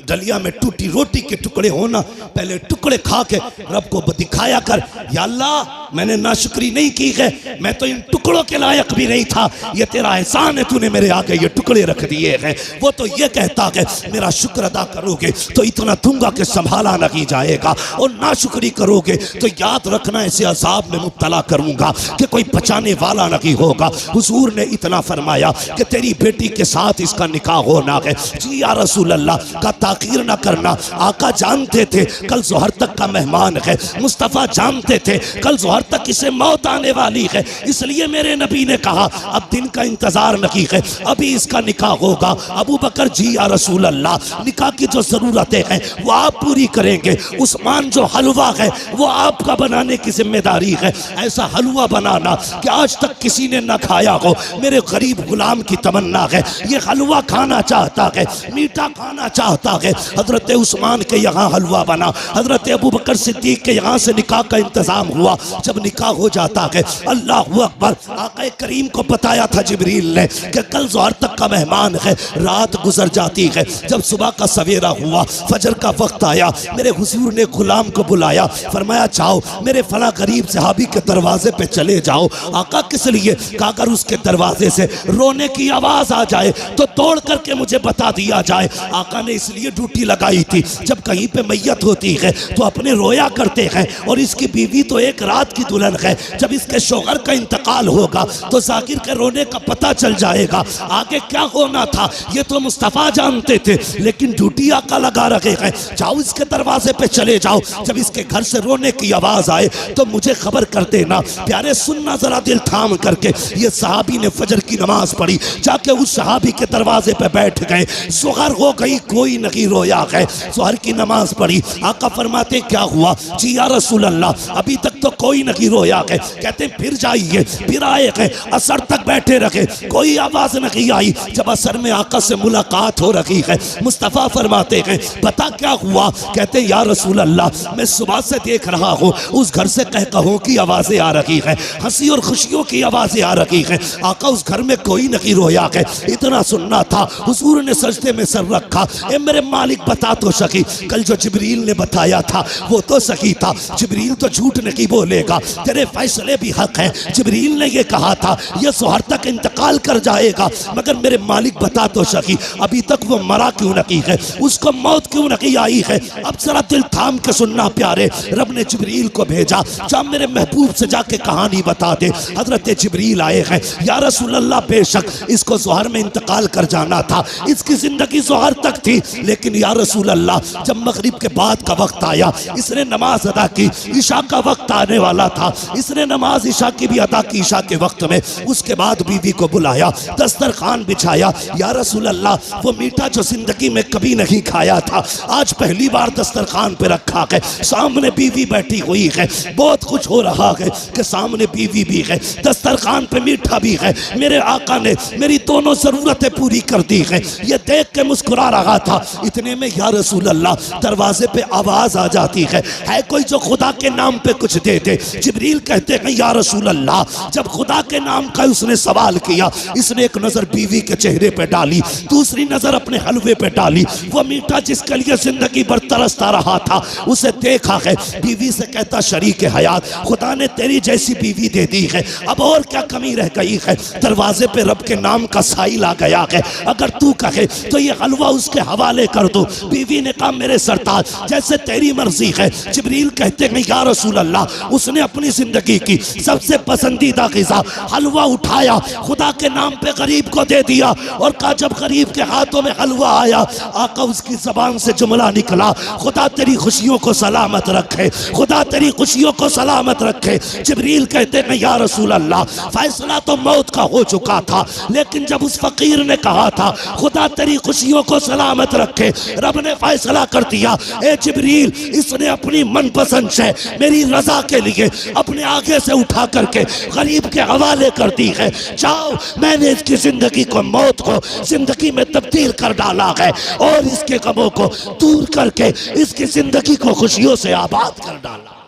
डलिया में टूटी रोटी के टुकड़े हो ना, पहले टुकड़े खा के रब को दिखाया कर या अल्लाह मैंने नाशुक्री नहीं की है, मैं तो इन टुकड़ों के लायक भी नहीं था, ये तेरा एहसान है, तूने मेरे आगे ये टुकड़े रख दिए हैं। वो तो ये कहता है मेरा शुक्र अदा करोगे तो इतना दूंगा कि संभाला नहीं जाएगा, और नाशुक्री करोगे तो याद रखना ऐसे अजाब में मुब्तला करूंगा कि कोई बचाने वाला नहीं होगा। हुजूर ने इतना फरमाया कि तेरी बेटी के साथ इसका निकाह होना है। जी या रसूल अल्लाह का ताकीर ना करना। आका जानते थे कल जोहर तक का मेहमान है, मुस्तफ़ा जानते थे कल जोहर तक इसे मौत आने वाली है, इसलिए मेरे नबी ने कहा अब दिन का इंतजार नहीं है, अभी इसका निकाह होगा। अबू बकर जी या रसूल अल्लाह निकाह की जो जरूरतें हैं वो आप पूरी करेंगे। उस्मान जो हलवा है वो आपका बनाने की जिम्मेदारी है। ऐसा हलवा बनाना कि आज तक किसी ने ना खाया हो। मेरे गरीब गुलाम की तमन्ना है, ये हलवा खाना चाहता है, मीठा खाना चाहता है। हजरत उस्मान के यहाँ हलवा बना, हजरत अबू बकर सिद्दीक के यहाँ से निकाह का इंतजाम हुआ। जब निकाह हो जाता है, अल्लाह अकबर, आका करीम को बताया था जिब्रील ने कि कल ज़ोहर तक का मेहमान है। रात गुजर जाती है, जब सुबह का सवेरा हुआ, फजर का वक्त आया, मेरे हुजूर ने गुलाम को बुलाया, फरमाया जाओ मेरे फला गरीब सहाबी के दरवाजे पे चले जाओ। आका किस लिए? कहा अगर उसके दरवाजे से रोने की आवाज आ जाए तो तोड़ करके मुझे बता दिया जाए। आका ने इसलिए ड्यूटी लगाई थी, जब कहीं पे मैयत होती है तो अपने रोया करते हैं, और इसकी बीवी तो एक रात की दुल्हन है, जब इसके शौहर का इंतकाल होगा तो जाकिर के रोने का पता चल जाएगा। आगे क्या होना था ये तो मुस्तफा जानते थे, लेकिन ड्यूटी आका लगा रखे हैं, जाओ इसके दरवाजे पे चले जाओ, जब इसके घर से रोने की आवाज आए तो मुझे खबर कर देना। प्यारे सुनना जरा दिल थाम करके, ये सहाबी ने फजर की नमाज पढ़ी, जाके उस सहाबी के दरवाजे पे बैठ गए। सुहर हो गई, कोई नहीं रोया है। सुहर की नमाज पढ़ी, आका फरमाते क्या हुआ? जी या रसूल अल्लाह अभी तक तो कोई नहीं रोया है। कहते फिर जाइए, फिर आए हैं, असर तक बैठे रखे, कोई आवाज नहीं आई। जब असर में आका से मुलाकात हो रही है, मुस्तफा फरमाते हैं पता क्या हुआ? कहते या रसूल अल्लाह मैं सुबह से देख रहा हूँ उस घर से कहकहों की आवाजें आ रही है, हंसी और खुशियों की आवाजें आ रही है। आका उस घर में कोई नहीं रोया है। इतना सुनना था, हुजूर ने सजदे में सर रखा, ए मेरे मालिक बता तो सकी, कल जो जिब्रील ने बताया था वो तो सही था, जिब्रील तो झूठ नहीं बोलेगा। करेगा, तेरे फैसले भी हक है। जिब्रील ने ये कहा था ये ज़ोहर तक इंतकाल कर जाएगा, मगर मेरे मालिक बता तो सकी अभी तक वो मरा क्यों नहीं है, उसको मौत क्यों नहीं आई है। अब जरा दिल थाम के सुनना प्यारे, रब ने जिब्रील को भेजा, जा मेरे महबूब से जाके कहानी बता दे। हजरत जिब्रील आए हैं, या रसूल अल्लाह बेशक इसको ज़ोहर में इंतकाल कर जाना था, इसकी जिंदगी ज़ोहर तक थी, लेकिन या रसूल अल्लाह जब मगरिब के बाद का वक्त आया इसने नमाज अदा की, ईशा का वक्त आने वाला था, इसने नमाज ईशा की भी अदा की ईशा के वक्त में। उसके बाद बीवी को बुलाया, दस्तरखान बिछाया, या रसूल अल्लाह वो मीठा जो जिंदगी में कभी नहीं खाया था आज पहली बार दस्तरखान पे रखा है, सामने बीवी बैठी हुई है, बहुत कुछ हो रहा है कि सामने बीवी भी है, दस्तरखान पे मीठा भी है, मेरे आका ने मेरी दोनों जरूरतें पूरी कर दी है, ये देख के मुस्कुरा रहा था। इतने में या रसूल अल्लाह दरवाजे पे आवाज आ जाती है कोई जो खुदा के नाम पे कुछ दे दे। जिब्रील कहते हैं या रसूल अल्लाह जब खुदा के नाम का उसने सवाल किया, इसने एक नजर बीवी के चेहरे पे डाली, दूसरी नजर अपने हलवे पे डाली, वो मीठा जिसके लिए जिंदगी भर तरसता रहा था उसे देखा है, बीवी से कहता शरीक हयात खुदा ने तेरी जैसी बीवी दे दी है, अब और क्या कमी रह गई है। दरवाजे पे रब के नाम का साइल आ गया है, अगर तू कहे तो ये हलवा उसके हवाले कर दो। बीवी ने कहा मेरे सरताज जैसे तेरी मर्जी है। जिब्रील कहते हैं या रसूल अल्लाह उसने अपनी जिंदगी की सबसे पसंदीदा ग़िज़ा हलवा उठाया, खुदा के नाम पे गरीब को दे दिया और कहा जब गरीब के हाथों में हलवा आया, आका उसकी जबान से जुमला निकला, खुदा तेरी खुशियों को सलामत रखे, खुदा तेरी खुशियों को सलामत रखे। जिब्रील कहते हैं या रसूल अल्लाह फैसला तो मौत का हो चुका था, लेकिन जब उस फकीर ने कहा था खुदा तेरी खुशियों को सलामत रखे, रब ने फैसला कर दिया ए जिब्रील इसने अपनी मनपसंद से मेरी रजा के लिए अपने आगे से उठा करके गरीब के हवाले कर दी है। जाओ मैंने इसकी जिंदगी को मौत को जिंदगी में तब्दील कर डाला है और इसके गमों को दूर करके इसकी जिंदगी को खुशियों से आबाद कर डाला।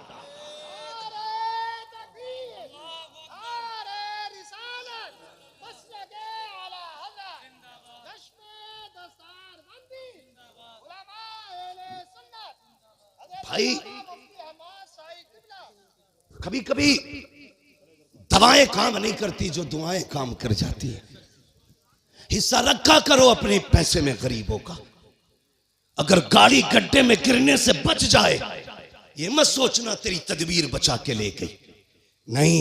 भाई कभी कभी दवाएं काम नहीं करती जो दुआएं काम कर जाती है। हिस्सा रखा करो अपने पैसे में गरीबों का। अगर गाड़ी गड्ढे में गिरने से बच जाए ये मत सोचना तेरी तदबीर बचा के ले गई, नहीं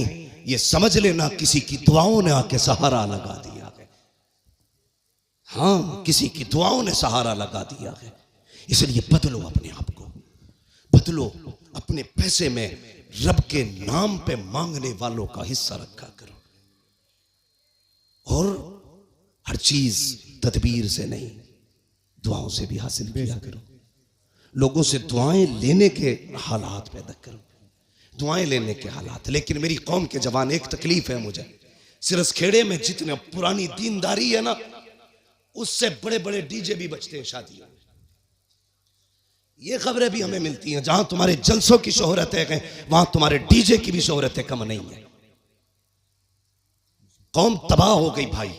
ये समझ लेना किसी की दुआओं ने आके सहारा लगा दिया है। हाँ किसी की दुआओं ने सहारा लगा दिया है। इसलिए बदलो अपने आप को, बदलो अपने पैसे में रब के नाम पे मांगने वालों का हिस्सा रखा करो और हर चीज तदबीर से नहीं दुआओं से भी हासिल किया करो। लोगों से दुआएं लेने के हालात पैदा करो, दुआएं लेने के हालात। लेकिन मेरी कौम के जवान एक तकलीफ है मुझे, सिरसखेड़े में जितने पुरानी दीनदारी है ना उससे बड़े बड़े डीजे भी बजते हैं शादियों में। ये खबरें भी हमें मिलती हैं जहां तुम्हारे जलसों की शोहरत है वहां तुम्हारे डीजे की भी शोहरत कम नहीं है। कौम तबाह हो गई भाई।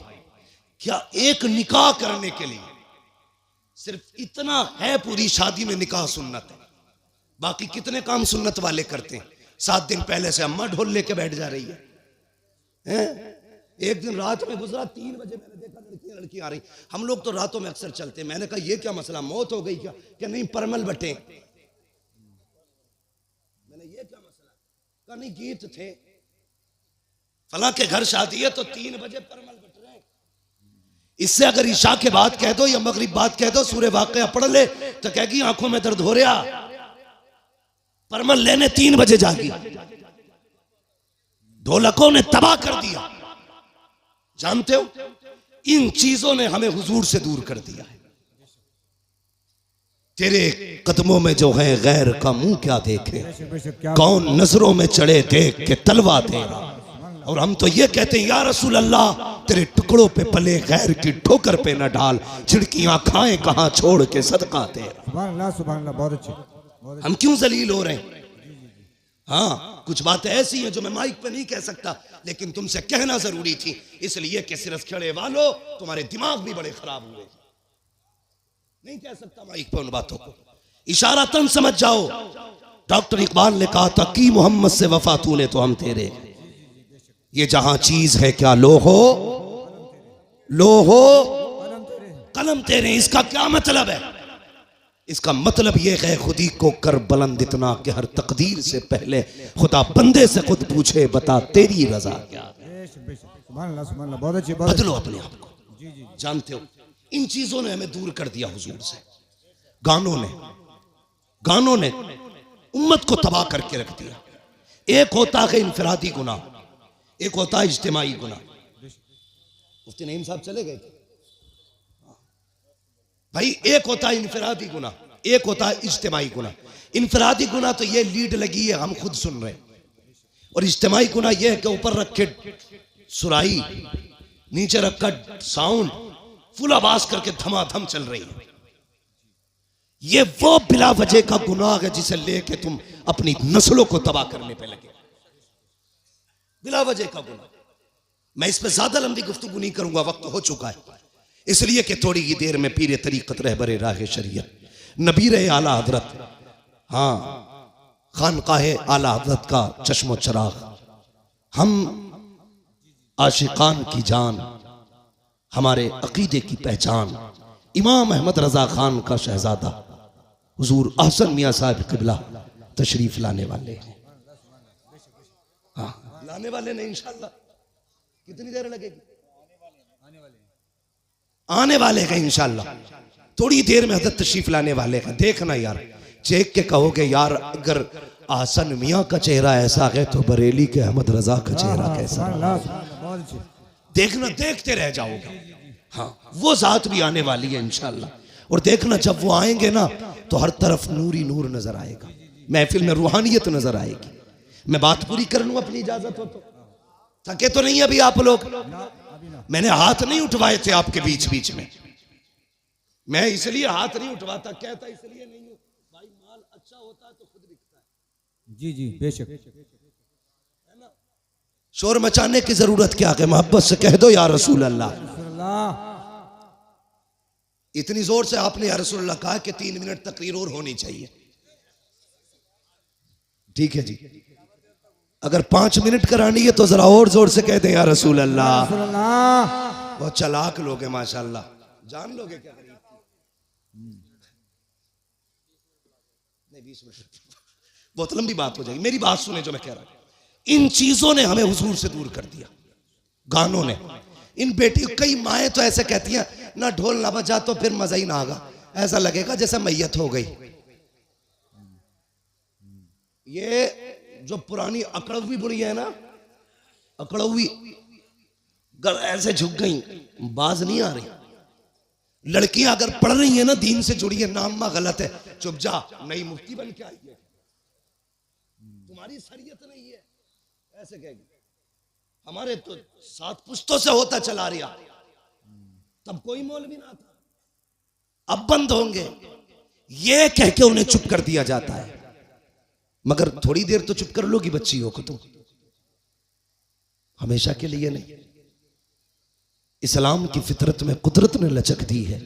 क्या एक निकाह करने के लिए सिर्फ इतना है, पूरी शादी में निकाह सुन्नत है, बाकी कितने काम सुन्नत वाले करते हैं। 7 दिन पहले से अम्मा ढोल लेके बैठ जा रही है। एक दिन रात में गुजरा 3 बजे मैंने देखा लड़की आ रही। हम लोग तो रातों में अक्सर चलते हैं। मैंने कहा ये क्या मसला, मौत हो गई क्या? क्या नहीं परमल बटे। मैंने ये क्या मसला, कहा नहीं गीत थे फला के घर शादी है तो 3 बजे परमल बट रहे। इससे अगर ईशा के बाद कह दो या मगरिब बाद कह दो सूरह वाक़िया पढ़ ले तो कहेगी आंखों में दर्द हो रहा, परमल लेने 3 बजे जागी। ढोलकों ने तबाह कर दिया। जानते हो इन चीजों ने हमें हुजूर से दूर कर दिया है। तेरे कदमों में जो है गैर का मुंह क्या देखे, कौन नजरों में चढ़े देख के तलवा तेरा। और हम तो ये कहते हैं या रसूल अल्लाह तेरे टुकड़ों पे पले गैर की ठोकर पे न डाल, छिड़कियां खाएं कहां छोड़ के सदका तेरा। सुभान अल्लाह, सुभान अल्लाह, बहुत अच्छे। हम क्यों जलील हो रहे हैं? हाँ कुछ बातें ऐसी हैं जो मैं माइक पे नहीं कह सकता, लेकिन तुमसे कहना जरूरी थी, इसलिए कि सिरसखेड़े वालों तुम्हारे दिमाग भी बड़े खराब हुए। नहीं कह सकता माइक पे उन बातों को, इशारातन समझ जाओ। डॉक्टर इकबाल ने कहा था कि मोहम्मद से वफा तूने तो हम तेरे। ये जहां चीज है क्या लो हो कलम तेरे। इसका क्या मतलब है? इसका मतलब यह है खुदी को कर बुलंद इतना कि हर तकदीर से पहले खुदा बंदे से खुद पूछे बता तेरी रजा क्या है। बहुत अच्छी बात। बदलो अपने आप को। जानते हो इन चीजों ने हमें दूर कर दिया हुजूर से। गानों ने उम्मत को तबाह करके रख दिया। एक होता है इनफरादी गुनाह, एक होता है इज्तिमाई गुनाह। मुफ्ती नईम साहब चले गए भाई। एक होता है इनफरादी गुनाह, एक होता है इज्तिमाई गुनाह। इनफरादी गुनाह तो ये लीड लगी है हम खुद सुन रहे हैं, और इज्तिमाई गुनाह ये है कि ऊपर रख के सुराही, नीचे रखकर साउंड, फुल आवाज करके धमाधम चल रही है। ये वो बिला वजह का गुनाह है जिसे लेके तुम अपनी नस्लों को तबाह करने पे लगे। बिला वजह का गुनाह। मैं इस पे ज्यादा लंबी गुफ्तगू नहीं करूंगा, वक्त हो चुका है, इसलिए कि थोड़ी ही देर में पीरे तरीकत रहबरे राह शरीयत नबीर आला हजरत, हाँ खानकाहे आला हजरत का चश्मो चराग, हम आशिकान की जान, हमारे अकीदे की पहचान, इमाम अहमद रजा खान का शहजादा हुजूर अहसन मियां साहब किबला तशरीफ लाने वाले हैं। हाँ लाने वाले नहीं, इंशाअल्लाह। कितनी देर लगेगी? आने वाले हैं इंशाअल्लाह। थोड़ी देर में हजरत तशरीफ लाने वाले हैं। देखना यार, चेक के कहोगे यार अगर अहसन मियां का चेहरा ऐसा है तो बरेली के अहमद रजा का चेहरा कैसा? देखना, देखते रह जाओगे। हाँ वो जात भी आने वाली है इंशाअल्लाह। और देखना जब वो आएंगे ना तो हर तरफ नूर ही नूर नजर आएगा, महफिल में रूहानियत नजर आएगी। मैं बात पूरी कर लूं, अपनी इजाजत हो तो। थके तो नहीं अभी आप लोग? मैंने हाथ नहीं उठवाए थे आपके बीच बीच में। मैं इसलिए हाथ नहीं उठवाता, कहता इसलिए नहीं हूं भाई, माल अच्छा होता है तो खुद बिकता है। जी जी बेशक। शोर मचाने की जरूरत क्या है? मोहब्बत से कह दो या रसूल अल्लाह। इतनी जोर से आपने या रसूल अल्लाह कहा कि 3 मिनट तकरीर और होनी चाहिए। ठीक है जी, अगर 5 मिनट करानी है तो जरा और जोर से कह दें या रसूल अल्लाह। बहुत चालाक लोग हैं माशाल्लाह, जान लोगे क्या? नहीं 20 मिनट बहुत लंबी बात हो जाएगी, मेरी बात सुने जो मैं कह रहा हूं। इन चीजों ने हमें हुजूर से दूर कर दिया, गानों ने। इन बेटी, कई माएँ तो ऐसे कहती हैं ना ढोल ना बजा तो फिर मजा ही ना आगा, ऐसा लगेगा जैसे मैयत हो गई। ये जो पुरानी अकड़वी बुढ़ी है ना, अकड़वी ऐसे झुक गई, बाज नहीं आ रही। लड़कियां अगर पढ़ रही है ना, दीन से जुड़ी है, नामा गलत है, चुप जा, नई मुफ्ती बन के आई है, तुम्हारी शरीयत नहीं है, ऐसे कहेगी। हमारे तो 7 पुश्तों से होता चला रहा, तब कोई मौलवी ना था, अब बंद होंगे, ये कह के उन्हें चुप कर दिया जाता है। मगर थोड़ी देर तो चुप कर लोगी बच्चियों को तुम, हमेशा के लिए नहीं। इस्लाम की फितरत में कुदरत ने लचक दी है,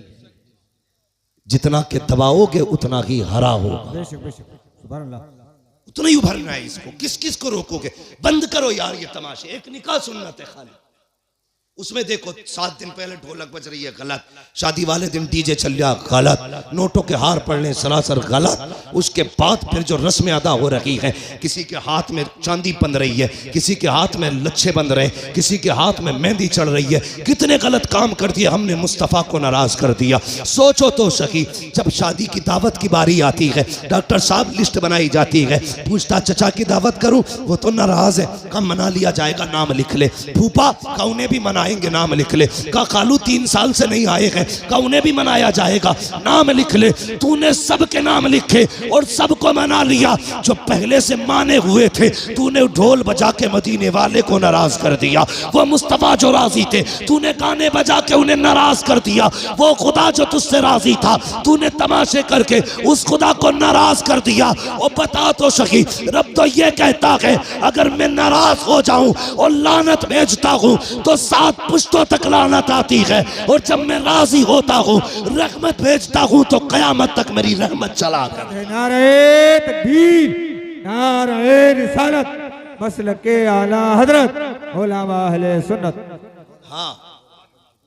जितना के दबाओगे उतना ही हरा होगा, उतना ही उभरना है इसको। किस किस को रोकोगे? बंद करो यार ये तमाशे। एक निकाह सुन्नत है खाली, उसमें देखो 7 दिन पहले ढोलक बज रही है, गलत। शादी वाले दिन डीजे चल रहा, गलत। नोटों के हार पड़ने सरासर गलत। उसके बाद फिर जो रस्में अदा हो रही हैं, किसी के हाथ में चांदी बंध रही है, किसी के हाथ में लच्छे बंध रहे, किसी के हाथ में मेहंदी चढ़ रही है। कितने गलत काम कर दिए हमने, मुस्तफ़ा को नाराज कर दिया। सोचो तो सही, जब शादी की दावत की बारी आती है, डॉक्टर साहब लिस्ट बनाई जाती है, पूछता चचा की दावत करूं, वो तो नाराज है, कम मना लिया जाएगा, नाम लिख ले। फूफा का उन्हें भी मना नाम लिख ले। का खालू 3 साल से नहीं आए हैं, का उन्हें भी मनाया जाएगा, नाम लिख ले। तूने सबके नाम लिखे और सबको मना लिया। जो पहले से माने हुए थे, तूने ढोल बजा के मदीने वाले को नाराज कर दिया। वो मुस्तफा जो राजी थे, तूने गाने बजा के उन्हें नाराज कर दिया। वो खुदा जो तुझसे राजी था, तूने तमाशे करके उस खुदा को नाराज कर दिया। और बता तो सही, रब तो ये कहता है अगर मैं नाराज हो जाऊं और लानत भेजता हूं तो 7 पुश्तों तक लानत आती है, और जब मैं राजी होता हूँ, रहमत भेजता हूँ, तो कयामत तक मेरी रहमत चला कर। नारे तकबीर। नारे रिसालत मसलके आला हजरत उलमा अहले सुन्नत। हाँ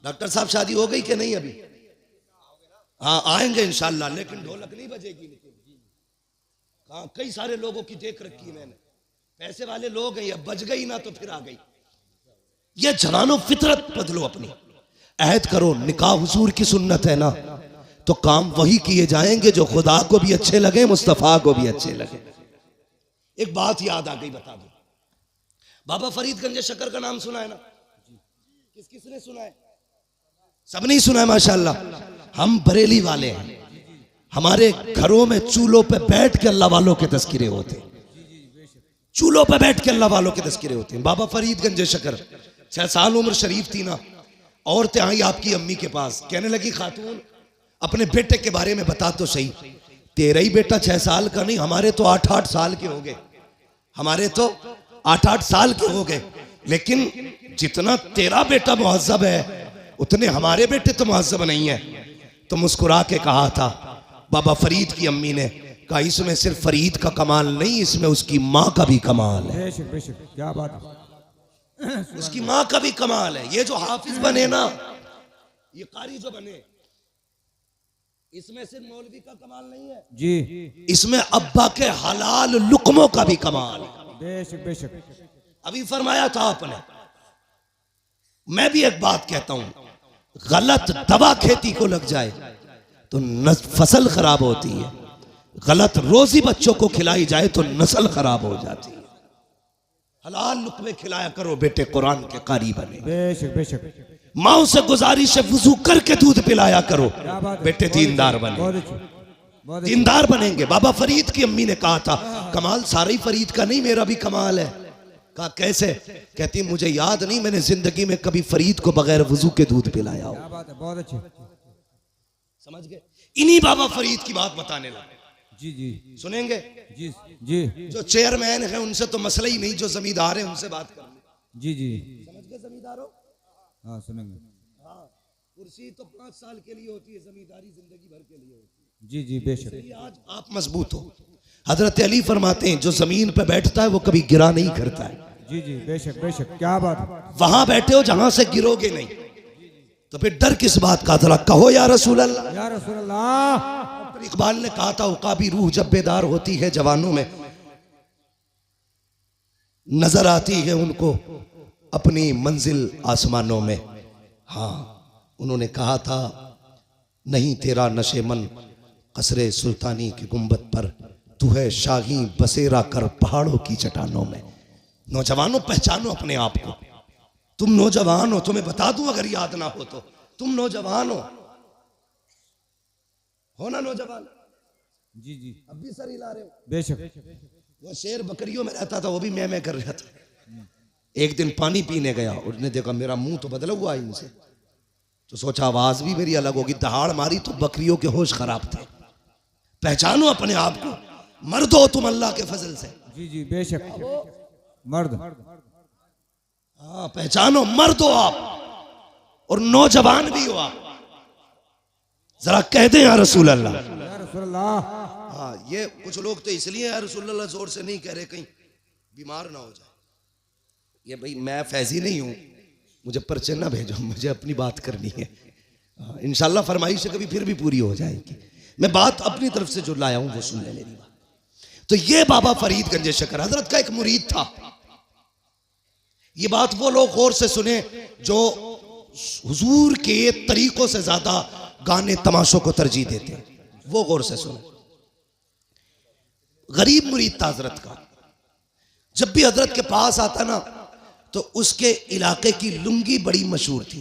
डॉक्टर साहब शादी हो गई कि नहीं अभी? हाँ आएंगे इंशाल्लाह, लेकिन ढोलक नहीं बजेगी। हाँ कई सारे लोगों की देख रखी है मैंने, पैसे वाले लोग हैं, अब बज गई ना तो फिर आ गई। ये जवानों फितरत बदलो अपनी, अहद करो, निकाह हुजूर की सुन्नत है ना, तो काम वही किए जाएंगे जो खुदा को भी अच्छे लगे, मुस्तफा को भी अच्छे लगे। एक बात याद आ गई, बता दो, बाबा फरीदगंज शक्कर का नाम सुना है ना? किस किसने सुना है? सब नहीं सुना है माशाल्लाह। हम बरेली वाले हैं, हमारे घरों में चूल्हों पे बैठ के अल्लाह वालों के तस्किरे होते हैं, चूल्हों पे बैठ के अल्लाह वालों के तस्किरे होते हैं। बाबा फरीदगंज शक्कर 6 साल उम्र शरीफ थी ना, औरतें आई आपकी अम्मी के पास, कहने लगी खातून अपने बेटे के बारे में बता तो सही, तेरा ही बेटा 6 साल का नहीं, हमारे तो 8-8 साल के हो गए, हमारे तो 8-8 साल के हो गए, लेकिन जितना तेरा बेटा मुहज्जब है उतने हमारे बेटे तो मुहज्जब नहीं है। तो मुस्कुरा के कहा था बाबा फरीद की अम्मी ने, कहा इसमें सिर्फ फरीद का कमाल नहीं, इसमें उसकी माँ का भी कमाल है। बेशक बेशक, क्या बात है। उसकी माँ का भी कमाल है। ये जो हाफिज बने ना, ये कारी जो बने, इसमें सिर्फ मौलवी का कमाल नहीं है जी, इसमें अब्बा के हलाल लुकमों का भी कमाल है। बेशक बेशक। अभी फरमाया था आपने, मैं भी एक बात कहता हूं, गलत दवा खेती को लग जाए तो फसल खराब होती है, गलत रोजी बच्चों को खिलाई जाए तो नस्ल खराब हो जाती है। हलाल लुकमे खिलाया करो, बेटे कुरान के कारी बने। बेशक बेशक। माओ से गुजारिश है वुजू करके दूध पिलाया करो, बेटे दीनदार बने। बहुत अच्छी, बहुत अच्छी। दीनदार बनेंगे। बाबा फरीद की अम्मी ने कहा था कमाल सारा ही फरीद का नहीं, मेरा भी कमाल है। कहा कैसे? कहती मुझे याद नहीं मैंने जिंदगी में कभी फरीद को बगैर वुजू के दूध पिलाया हो। क्या बात है, बहुत अच्छी। समझ गए? इन्हीं बाबा फरीद की बात बताने लगा। जी जी सुनेंगे? जी जी जो चेयरमैन है उनसे तो मसला ही नहीं, जो जमींदार है उनसे बात कर ले। जी जी। समझ गए जमींदारों? हाँ सुनेंगे। हाँ, कुर्सी तो 5 साल के लिए होती है, जमींदारी जिंदगी भर के लिए होती है। जी जी बेशक। इसलिए आज आप मजबूत हो। हजरत अली फरमाते हैं जो जमीन पे बैठता है वो कभी गिरा नहीं करता है। जी जी बेशक बेशक, क्या बात है। वहां बैठे हो जहां से गिरोगे नहीं, तो फिर डर किस बात का? जरा कहो या रसूल अल्लाह। या रसूल अल्लाह। इकबाल ने कहा था उकाबी रूह जब बेदार होती है जवानों में, नजर आती है उनको अपनी मंजिल आसमानों में। हाँ उन्होंने कहा था नहीं तेरा नशे मन कसरे सुल्तानी की गुंबद पर, तू है शाही बसेरा कर पहाड़ों की चट्टानों में। नौजवानों पहचानो अपने आप को, तुम नौजवान हो। तुम्हें बता दूं अगर याद ना हो तो, तुम नौजवान हो ना नौजवान? जी जी अब भी सर हिला रहे हो। बेशक। वो शेर बकरियों में रहता था, वो भी मैं कर रहा था। एक दिन पानी पीने गया, उसने देखा मेरा मुंह तो बदला हुआ है इनसे, तो सोचा आवाज भी मेरी अलग होगी, दहाड़ मारी तो बकरियों के होश खराब थे। पहचानो अपने आप को, मर्द हो तुम अल्लाह के फजल से। जी जी बेशक। मर्द। हाँ पहचानो, मर्द हो आप और नौजवान भी हो आप। जरा कह दे या रसूल अल्लाह। या रसूल अल्लाह। हाँ ये कुछ लोग तो इसलिए या रसूल अल्लाह जोर से नहीं कह रहे कहीं बीमार ना हो जाए। ये भाई मैं फैजी नहीं हूं, मुझे पर्चे ना भेजो, मुझे अपनी बात करनी है। इंशाल्लाह फरमाइश कभी फिर भी पूरी हो जाएगी। मैं बात अपनी तरफ से जो लाया हूं वो सुन ले मेरी बात। तो ये बाबा फरीदगंज शक्कर हजरत का एक मुरीद था। ये बात वो लोग गौर से सुने जो हुजूर के तरीकों से ज्यादा गाने तमाशों को तरजीह देते हैं, वो गौर से सुने। गरीब मुरीद था हजरत का। जब भी हजरत के पास आता ना तो उसके इलाके की लुंगी बड़ी मशहूर थी।